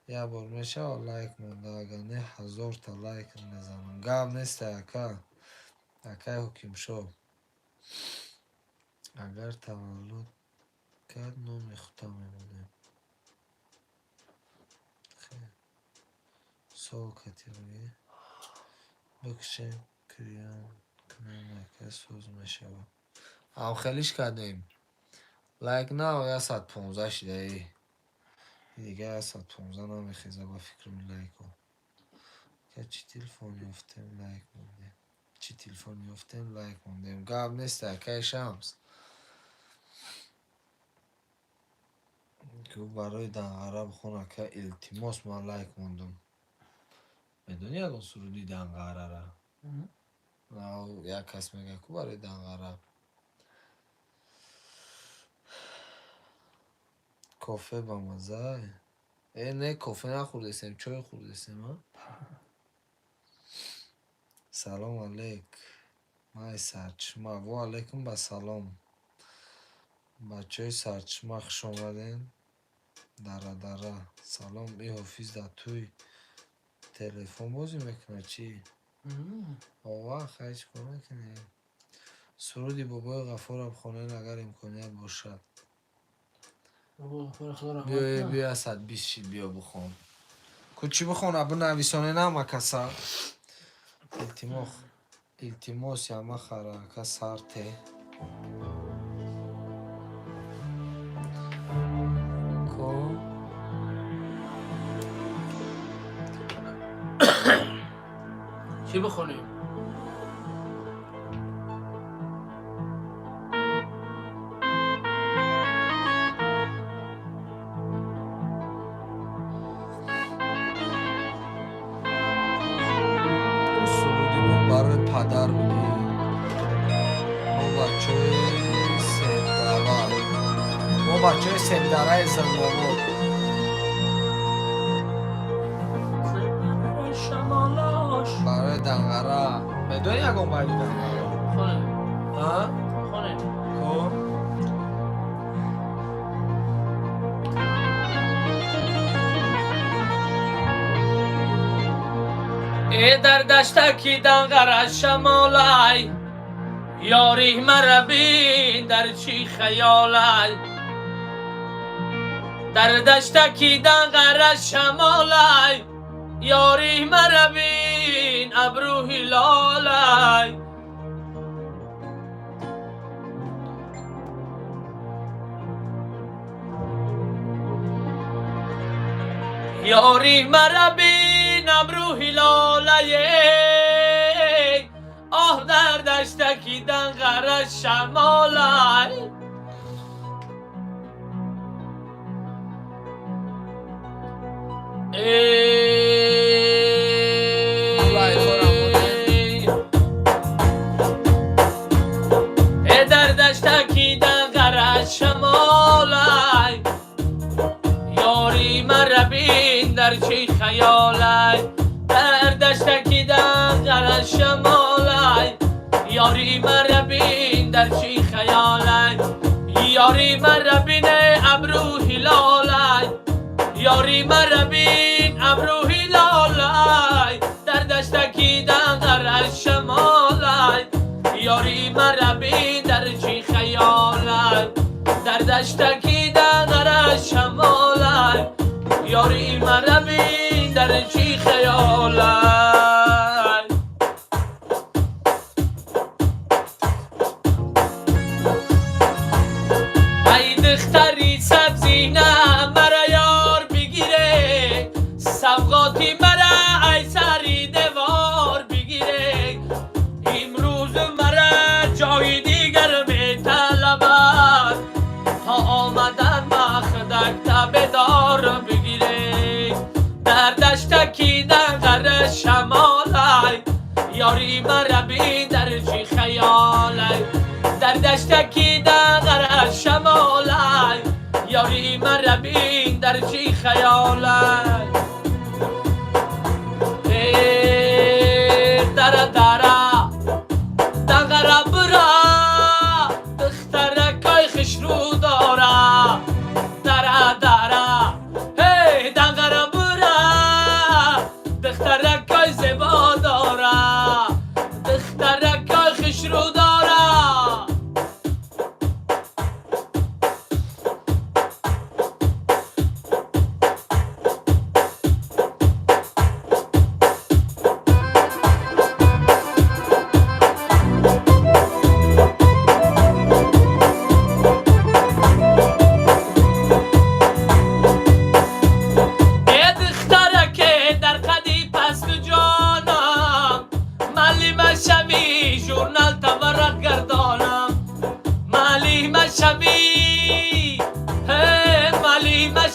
یه بار میشه لایک مونده اگر نه 1000 تا لایک میزنم گم نیست یکه حکیم شو اگر تولد کرد نام خدا میمونه خیلی سوکتی روی بکشیم کریان کنیم یکه سوز میشه هم خیلیش کردیم لایک نه یا 115 شده ای دیگه یا 115 نمیخیزه با فکر می لایک ها که چی تلفون یافتیم لایک مونده چی تلفون یافتیم لایک موندیم گاب نیسته که شمس که برای دنگره بخونه که التماس من لایک موندم میدونی اگه سرودی دنگره را نه یک کس میگه که برای دنگره کافه با مزه نه کافه نخوردستیم چای خوردستیم سلام علیک مای سرچشمه و علیکم با سلام بچه های سرچشمه خوش آمدین دره سلام ای حافظ در توی تلفن بازی میکنه چی؟ آوه خیلی کار میکنه سرودی بابای غفار بخونین اگر امکانیت باشد بیا 120 شید بیا بخون کچی بخون ابو نویسانه نمه کسا التماس یا مخره کس هرته چی بخونیم؟ سرودی ما برای پدر بگیم ما بچه های سمدره زنگاواد بای دنگره میدونی یکم بای دنگره خونه ها؟ خونه خب ای در دشتکی دنگره شمالای یاری مرا بین در چی خیالای در دشتکی دنگره شمالای یاری مرا بین ابرو هلالای یاری مرا بین ابرو هلالای آه در دشتکی دنگره شمالای ای در دشتکی دنگره شمالای یاری مرا بین در چی خیالای در دشتکی دنگره شمالای یاری مرا بین در چی خیالای یاری مرا بین ابرو هلالای یاری مرا بین ابرو هلالای در دشتکی دنگره شمالای یاری مرا بین در چی خیالای در دشتکی دنگره شمالای یاری مرا بین در چی خیالای ای دختری سبزی نه مرا یار بگیره سوقاتی مرا ای سری دوار بگیره امروز مرا جای دیگر می طلبد تا آمدن مخدک تبدار بگیره در دشتکی دنگره شمالای یاری مرا بین در چی خیالای در دشتکی دنگره شمالای یاری مرا بین در چی خیالای دره دره دنگره برا دخترکای خوش رو داره دره دره هی دنگره برا دخترکای زیبا داره دخترکای خوش رو داره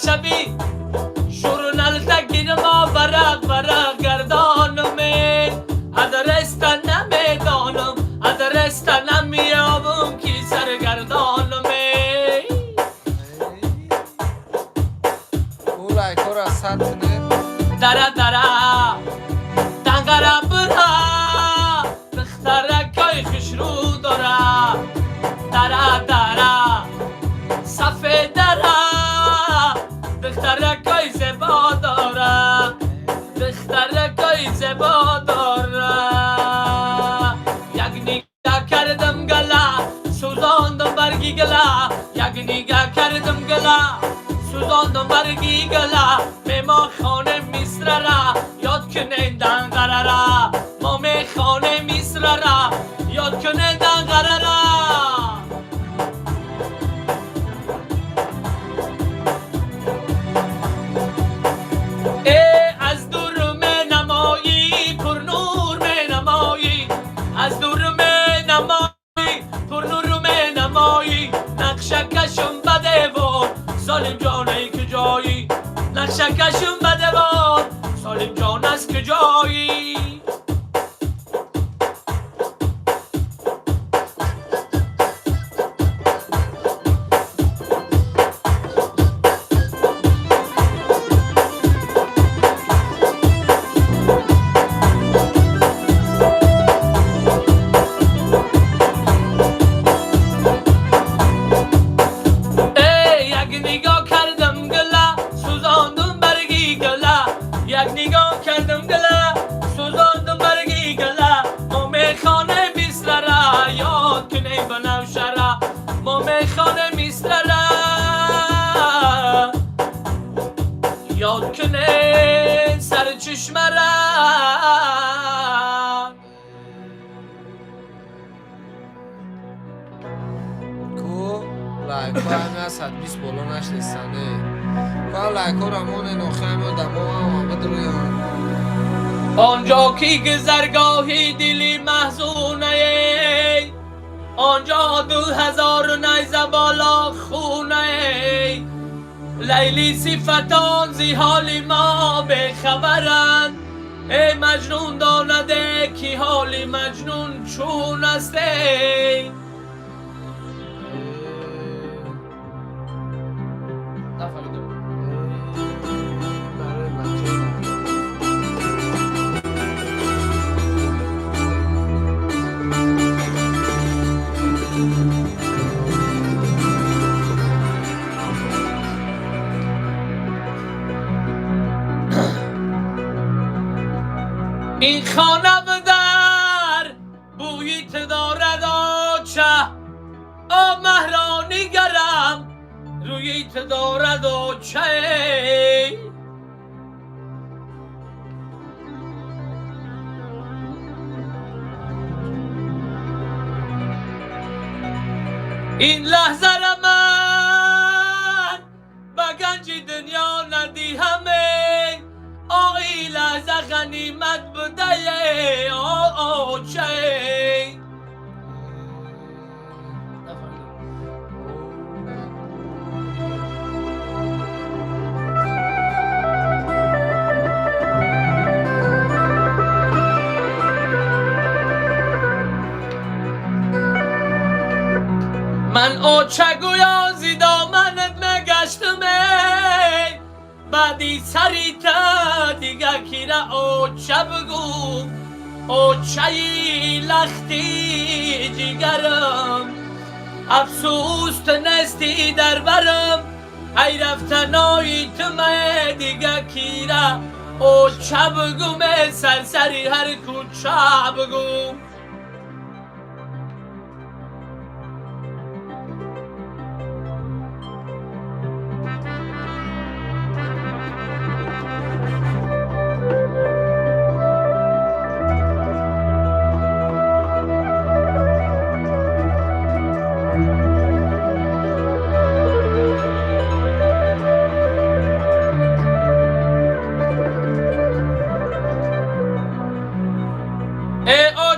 شبی شورنال تگیر ما ورق گردانم ادرست نمیدانم ادرست نمیابم کی سرگردانم او لایکورا ساتنه دره دره دنگره برا دخترکای خوش رو داره دره دره صفه دره دخترکای زیبا داره دخترکای زیبا داره یک نگاه کردم گلا سوزاندم برگی گلا یک نگاه کردم گلا سوزاندم برگی گلا میما خانه مصر را یاد کنه دنگره را ما خانه مصر را یاد کنه دنگره را از دور می نمایی پر نور می نمایی از دور می نمایی پر نور می نمایی نقشه کشم بده و سالم جان ای کجایی نقشه کشم بده و سالم جان از کجایی سرچشمه را کو لایکورا هم از 120 بالا نشنستنه کو لایکورا مونن آخرم و دماغ هم آمد رویان آنجا کی گذرگاهی دلی محزونه آنجا 2000 نیزه بالا خونه لیلی صفتان زی حال ما بخبرند ای مجنون دانده کی حال مجنون چون است ای این خانه بدر بویت دارد آچه آ مهرانی گرم رویت دارد آچه این لحظه را من به گنج دنیا ندی همه آی لحظه غنیمت بده چه من آچه گویا زی دامنت مگشتم بعدی سری تا دیگه کی را آچه بگو آچه لختی جگرم افسوس تنستی در برم ای رفتنای تمه دیگه کی را آچه بگو سرسری هر کوچه بگو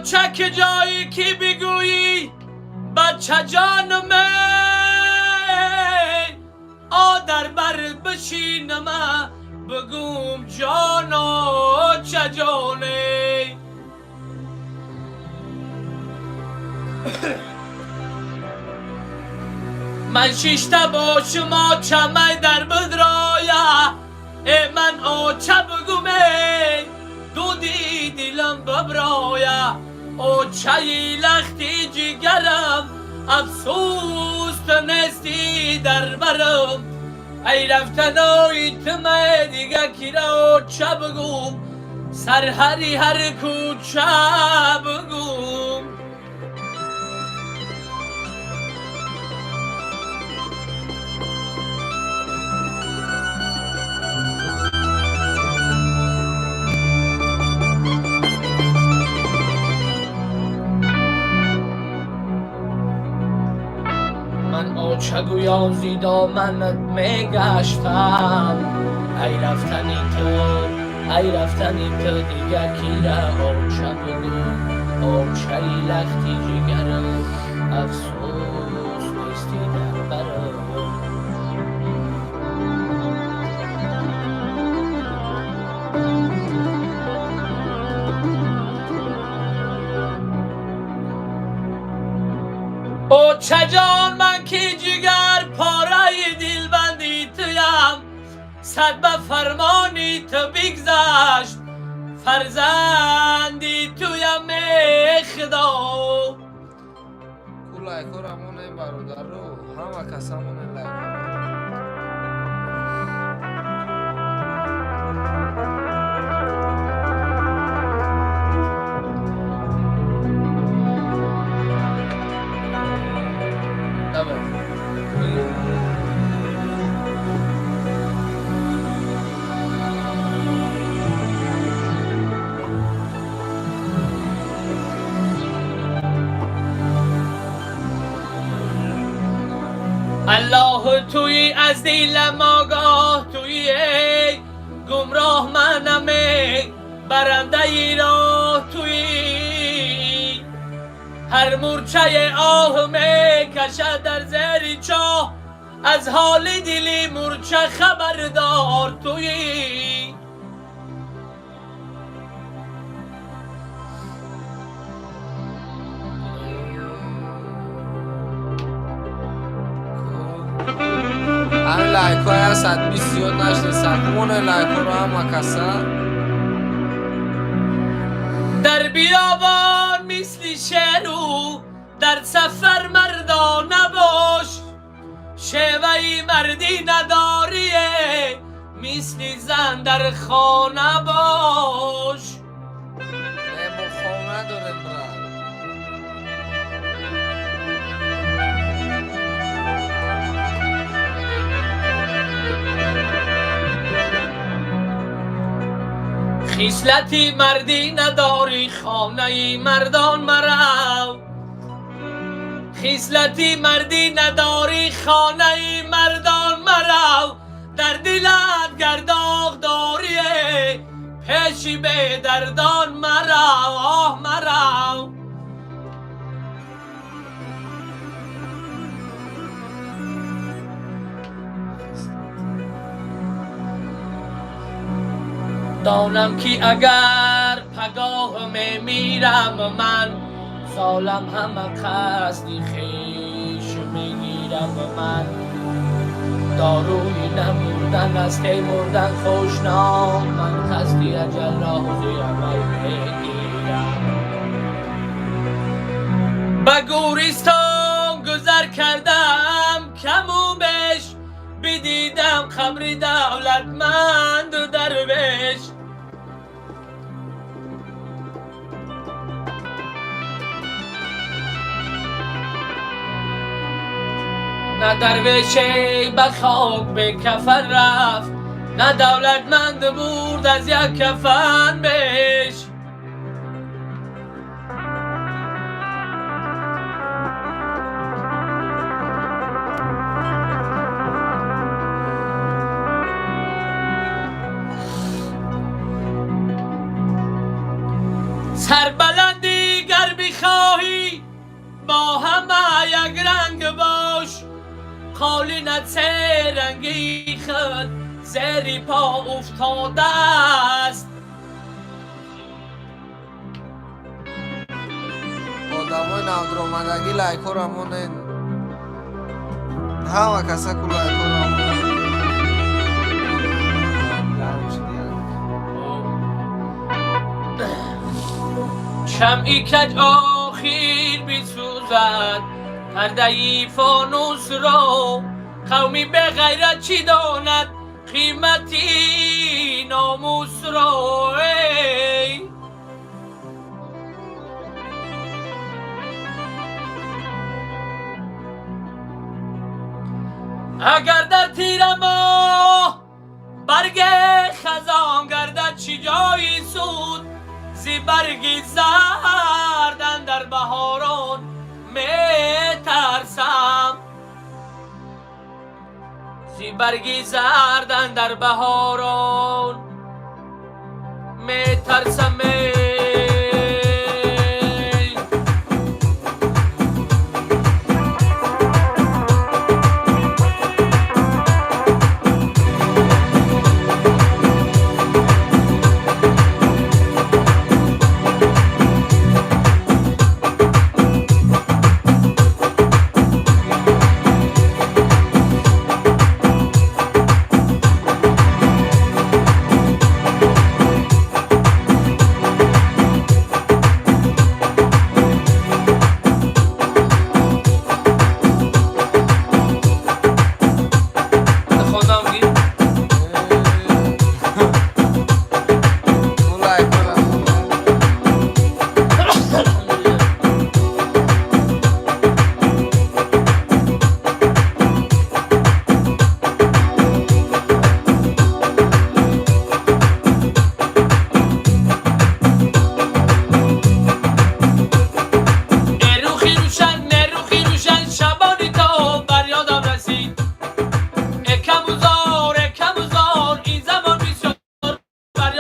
چک جایی کی بگویی بچه جانمه آدر بر بشینم بگوم جانا چه جانه من شیشته با شما چمه در بدرایا ای من آچه بگومه دودی دلم ببرایا آچه لختی جگرم افسوس تنستی در برم ای رفتنای تمه دیگه کی را آچه بگوم سرهری هر کوچه بگوم آچه گویا زی دامنت میگشتم ای رفتنی تو دیگه کی را آچه بگو آچه لختی جگرم افسوس نیستی در برم آچه جان من کی جگر پاره دل بندی تویم صد به فرمانی تو بگذشت فرزندی تویم خدا کو لایکورا مونن برادر رو همه کسا مونن لایکورا توی از دیلم آگاه توی گمراه منم برنده ای راه توی هر مورچه آه می کشد در زیر چاه از حال دلی مورچه خبردار توی همین لایکای هست زیاد نشناسن مونن لایکورا هم کسا در بیابان مثل شیرو در سفر مردان نباش شیوهی مردی نداریه مثل زن در خانه باش نمو خانه داره برد خصلتی مردی نداری خانه مردان مرو خصلتی مردی نداری خانه مردان مرو در دلت گرداغ داری پیشی به دردان مرو آه مرو دانم که اگر پگاه میرم من سالم همه قصدی خیش میگیرم من داروی نموردن از که مردن خوشنام من قصدی اجل را زیرم میگیرم به گورستان گذر کردم کم و بیش بدیدم قبر دولتمند و درویش نه درویشی به خاک به کفن رفت نه دولتمند برد از یک کفن بیش سربلندی گر بخواهی با همه یک رنگ باش قالینت سه رنگی خود زیر پا افتاده است آدمای نودرامدگی لایکورا مونن همه کسا که لایکورا مونن شمعی کج آخیر بسوزد پرده فانوس را قومی به غیرت چی داند قیمتی ناموس را اگر در تیر ما برگ خزان گردد چی جایی سود زی برگی زردن در بهاران می ترسم زی برگی زردن در بهاران می ترسم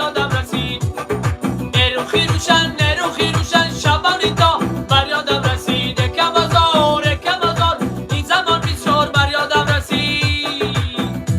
یادم رسید روخی روشن شبانی تا بر یادم رسید کم آزار این زمان بسیار بر یادم رسید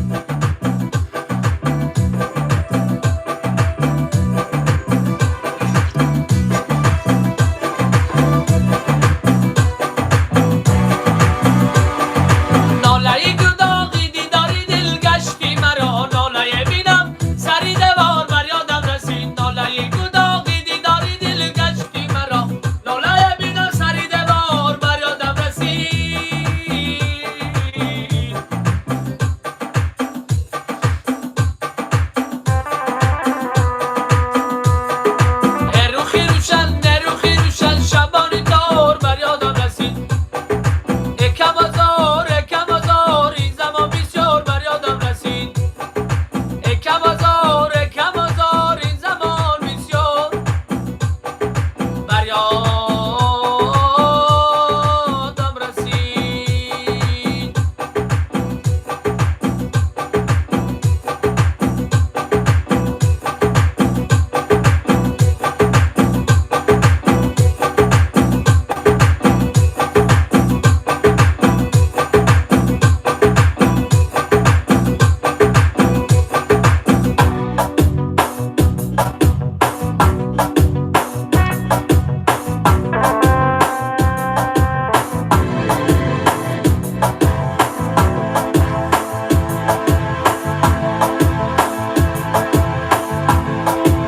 ناله گداغی دیداری دل گشتی مرا ناله بینم سری دوار بر یادم رسید ناله گداغی دیداری دل گشتی مرا ناله بینم سری دوار بر یادم رسید روخی روشن شبانی دار بر یادم رسید کم آزار این زمان بسیار بر یادم رسید کم آزار این زمان بسیار بر یادم رسید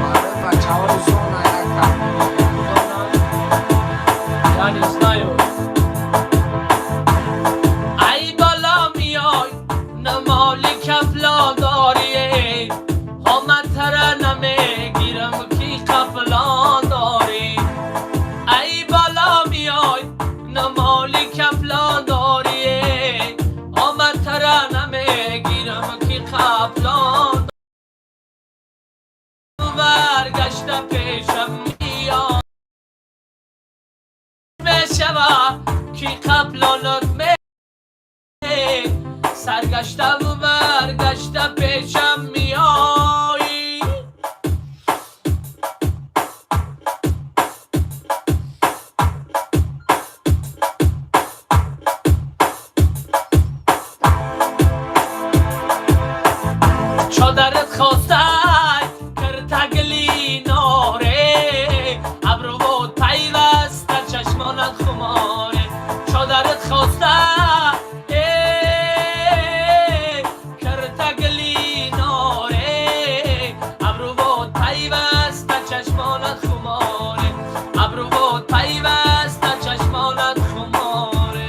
آره بچه های زونه یکم یعنی знаю ای بالا میای نمالی کفلا داری آمد ترنم گیرم کی قفلان داری ای بالا میای نمالی کفلا داری آمد ترنم گیرم کی قفلان برگشت پیشم میاد بشوا کی قبلانت می سرگشتم و برگشت پیشم میایی چادرت خواسته کرتگلی ناره ابروت پیوسته چشمانت خماره چادرت خواسته کرتگلی ناره ابروت پیوسته چشمانت خماره ابروت پیوسته چشمانت خماره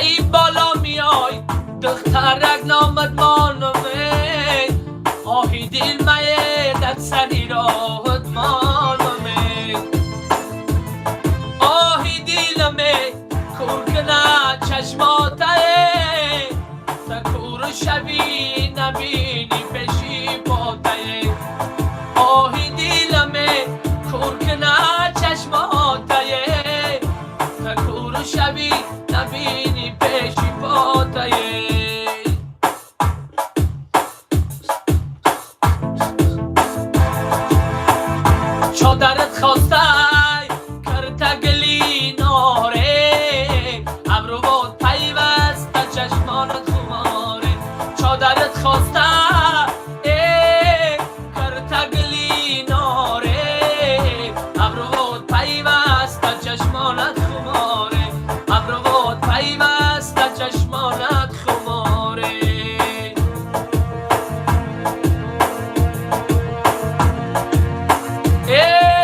ای بالا میای دخترک نامد مانمه آهی دل میدد سری راحت مانمه آهی دلمه کور کنه چشماته تکور شوی نبینی پیشی پاته آهی دلمه کور کنه چشماته تکور شوی نبینی پیشی پاته چادرت خواسته کرتگلی ناره ابروات پیوسته چشمانت خماره چادرت خواسته کرتگلی ناره ابروات پیوسته چشمانت خماره ابروات پیوسته چشمانت خماره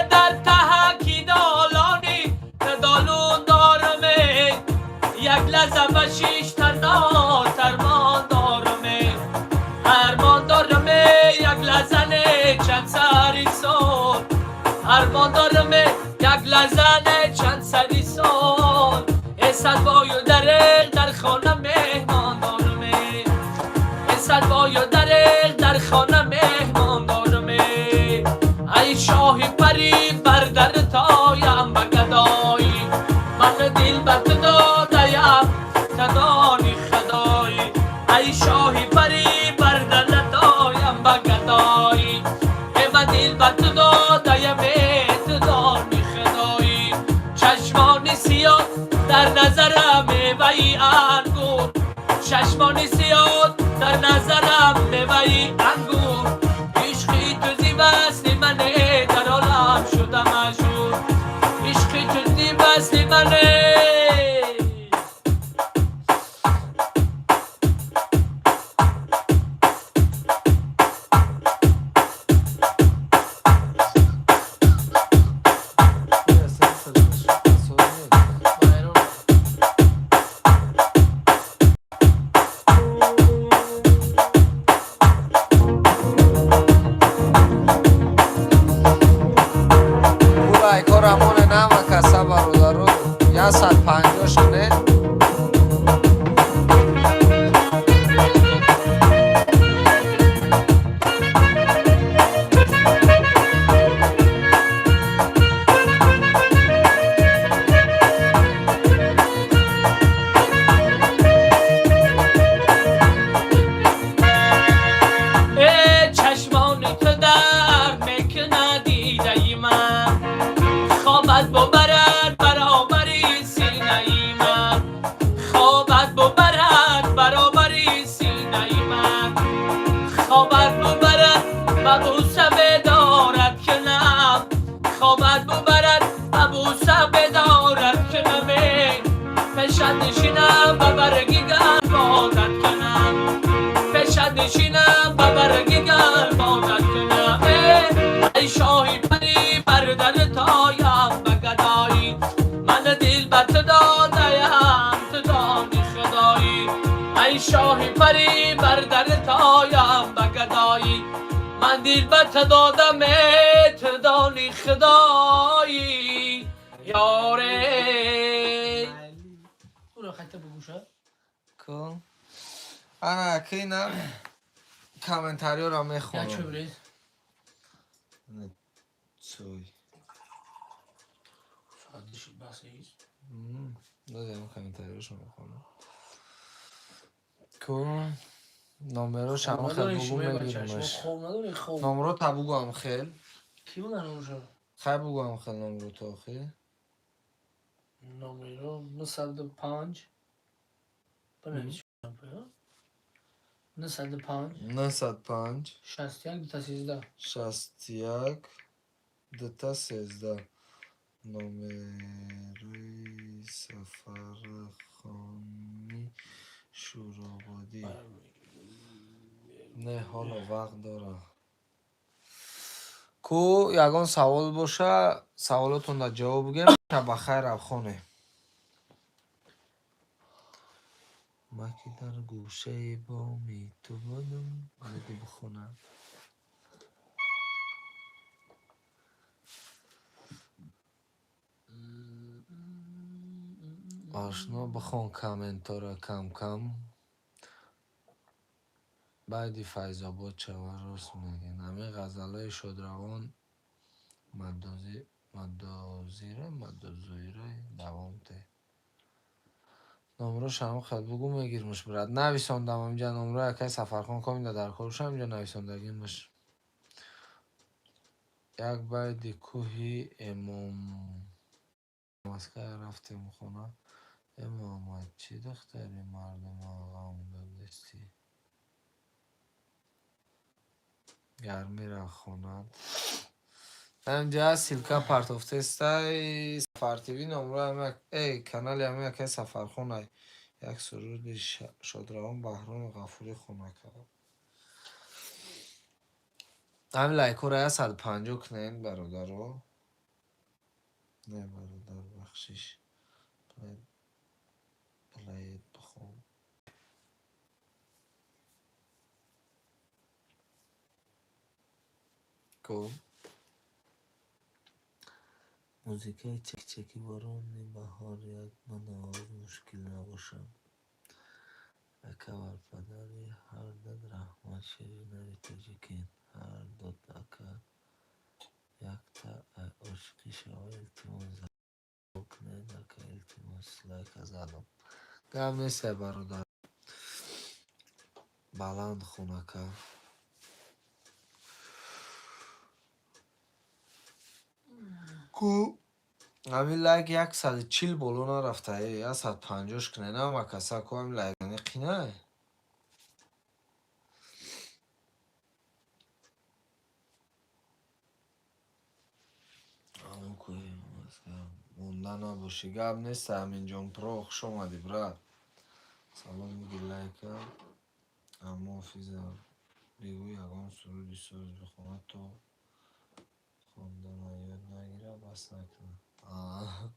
در تهکی دالانی ندالون دارمه یک لحظه و شیش تنا ترمان دارمه ارمان دارمه یک لحظه نه چند سری سال ارمان دارمه یک لحظه نه چند سری سال اسد بایو در خانه مهمان دارمه اسد بایو در خانه مهمان دارمه شاهی پری بر در تایم بگدایی من دل بر تو دادیم تدانی خدایی ای شاهی پری بر در تایم بگدایی من دل بر تو دادیم تدانی خدایی چشمانی سیاه در نظرم میوهی انگور چشمانی سیاه در نظرم میوهی انگور عشقی تو زی وصل منه در عالم شدم مشهور عشقی تو زی وصل منه لایکورا مونن هم کسا برادرو 150 شده چشمانی تو در میکنه دیده ای من خوابت ببرد برابری سینه ای من خوابت ببرد برابری سینه ای من خوابت ببرد و بوسه بدارد کنم خوابت ببرد و بوسه بدارد کنم پشت نشینم و برگی گرمادت کنم پشت نشینم و برگی گرمادت کنم ای شاهی پری بر در تایم بگدایی من دل بر تو دادیم تو دانی خدایی ای شاهی پری بر در تایم بگدایی من دل بر تو دادم تو دانی خدایی یاره اونو خطه بگوشه کو انا اکینا کامنتاریو را یا چه میخونم برید چوی ساعتشی بحث ایست دادیم کامنتاریوشو میخونم کو نمروش هم خیل بگو میگیرمش خوب نداری خوب نمرو تا بگو هم خیل کی بودن اونجا؟ خیل بگو هم خیل نمرو تا خیل نمرو 905 بنویس پیا 905 905 61 تا 13 61 2 13 نمروی سفرخانی شوروبادی نه حالا وقت داره کو یگان سوال باشه سوالاتون را جواب بگیم شب بخیر افخانه ما که در گوشه بامی تو بودم بگو بخونم آشنا بخون کامنتارا کم کم بعدی فیض آباد چه و راست میگن همه غزلای شادروان مدازیره دوام ته نمروش هم خیلی بگو میگیرمش برد نویساندم اینجا نمرو یکی سفرخان کامینده در کارش هم اینجا نویساندگیمش یک بعدی کوهی امام مسکه رفتیم خونه امام چی دختری مردم آقا دادستی گرمی را خوند اینجا سیلکا پرتوفته استای سفر تیوی نمرو هم ای کانال هم یکی سفرخونه یک سرود شادروان بهرام غفوری خونه کرد همین لایکورا 150 کنین برادرو نه برادر بخشش پلایت بخون کو موزیکای چک چکی بارون بهار یک من آواز مشکل نباشم اکبر پدری هر داد رحمت شیرین ری تجکین هر داد اکا یک شما التماس کنه که التماس لایک زدم گم نیست برادر بلند خونه که کو همین لایک 140 بولو نرفته 150 کنه نه ما کسا کو همین لایک نقینه همون کوی مونده نباشی گم نیست همین جان پرو خوش آمدی براد سلام میگی لایک اما فیزم بگو یکان سرودی ساز بخونه تو خوندن یاد نگیره بس نکنه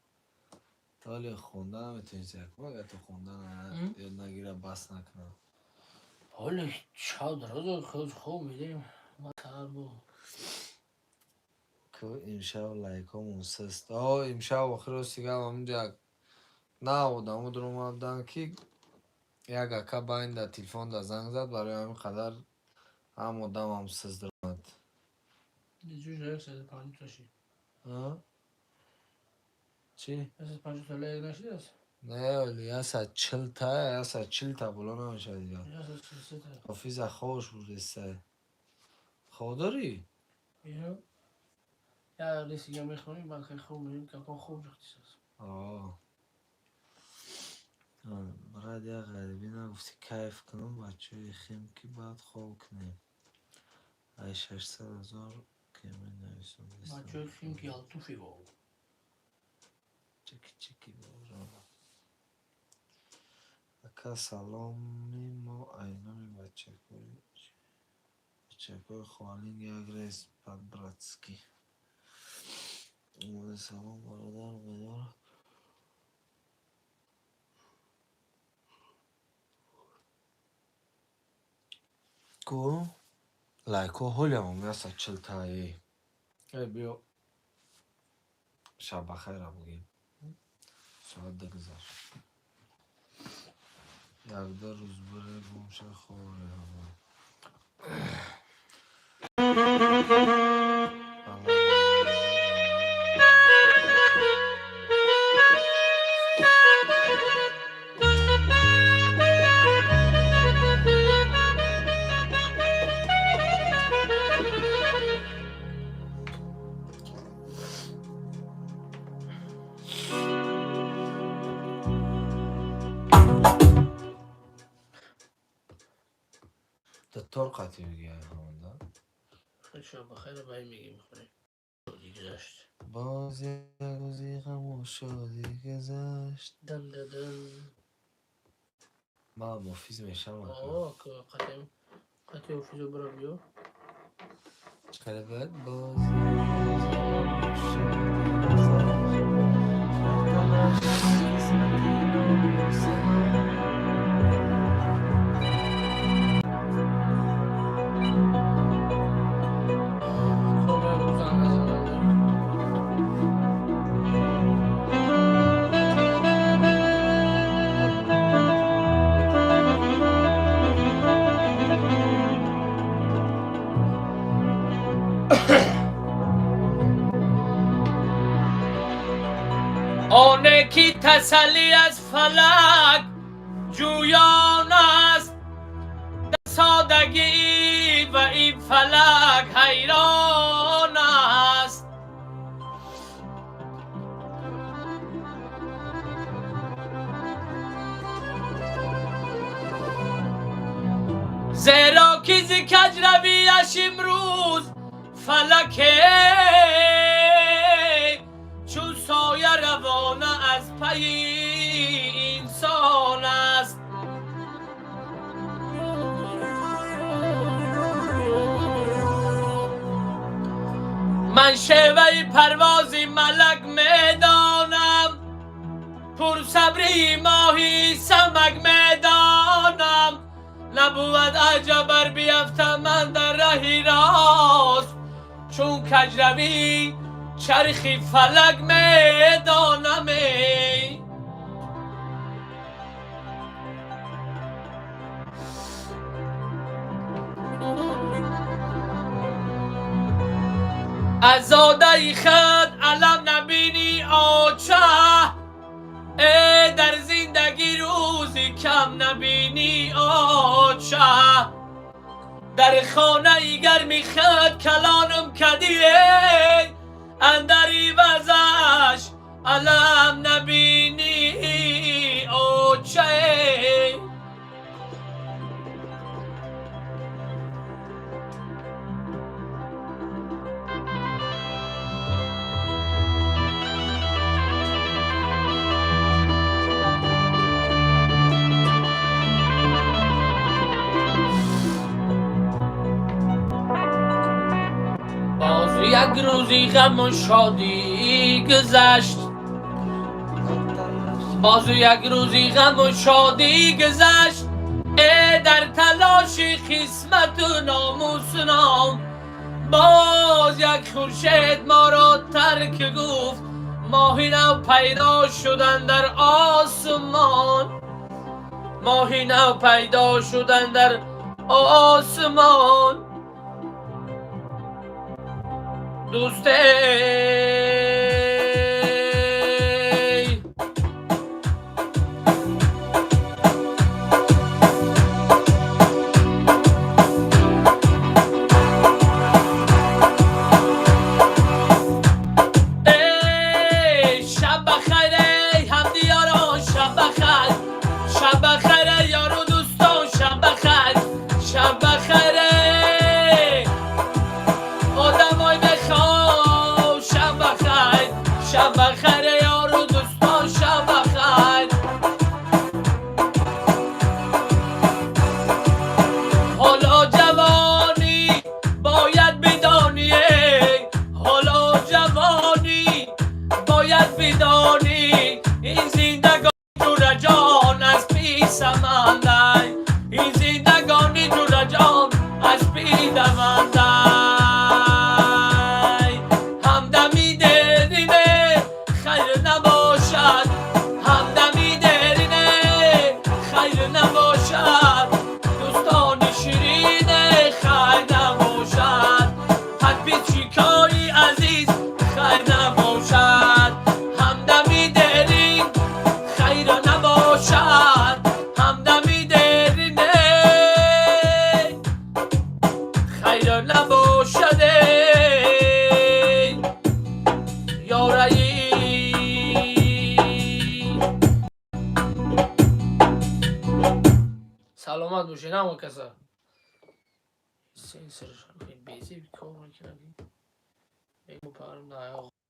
تالی خوندن میتونی چک مگه تو خوندن یاد نگیره بس نکنه حالا چه درازه خود خوب میدیم ما سر بو که امشب لایک ها موسست امشب آخر رو سیگم همونجا نه بودم او درو مبدن که یک اکا باین در تلفن در زنگ زد برای همین قدر هم آدم هم سز درمد دیجوری 150 تاشی چی؟ 150 تا لایک نشده است نه ولی 140 تا 140 تا بلو نمیشه دیگه 143 تا حافظ خوش بوده سه خود داری؟ اینو یا لیستی هم میخونیم بعد خیلی خوب میدیم که اکا خوب رختی است برای یه غریبی نگفتی کیف کنم بچه های خیم که بعد خوب کنیم ای 600,000 که می نویسم بچه های خیم که یالتوفی باو چکی بارم اکا سلامی ما اینامی بچه کوی خوالینگ یک ریز پد براتسکی سلام برادر بدار کو لایکو هولی هم 140 تایی بیو شب بخیر هم بگیم شاید دگذر یک دو روز بره گمشه خوره همه دکتر قطعی بگی همونده خیلی شب بخیر باید میگی میخونیم گذشت باز یک روزی غم و شادی گذشت دن دن دن ما مفیز میشم که قطعی اوفیزو برا بیو قلبت باز یک روزی غم و شادی گذشت قسمتی ناموسم آنه کی تسلی از فلک جویان است در سادگی و این فلک حیران است زیرا که ز کجرویش امروز فلک چون سایه روانه از پی انسان است من شیوه پرواز ملک میدانم پر صبری ماهی سمک میدانم نبود عجبر بیفتم من در رهی راست چون کجروی چرخی فلک میدانم از زاده خود علم نبینی آچه در زندگی روزی کم نبینی آچه در خانه گرمی خود کلانم کدیه اندری وزش علم نبینی آچه باز یک روزی غم و شادی گذشت باز یک روزی غم و شادی گذشت در تلاش قسمت و ناموس نام باز یک خورشید ما را ترک گفت ماهی نو پیدا شدن در آسمان ماهی نو پیدا شدن در آسمان دوسته شب بخیر همدیاران شب بخیر شب بخیر یارو دوستان شب بخیر شب بخیر آدمای بخواه شب بخیر شب بخیر یارو دوستان شب بخیر حالا جوانی باید بدانی حالا جوانی باید بدانی این زندگانی جور جان از پیش منده این زندگانی جور جان از پیش منده همدمی درینه خیر نباشد همدمی درینه خیر نباشد دوستان شیرینه خیر نباشد حد پیچیکای عزیز خیر نباشد همدمی درین خیر نباشد همدمی درینه خیر نباشد یارایی سلامت باشین همون کسا سین سرش خیلی بیزی کار میکنم بگو پرم نه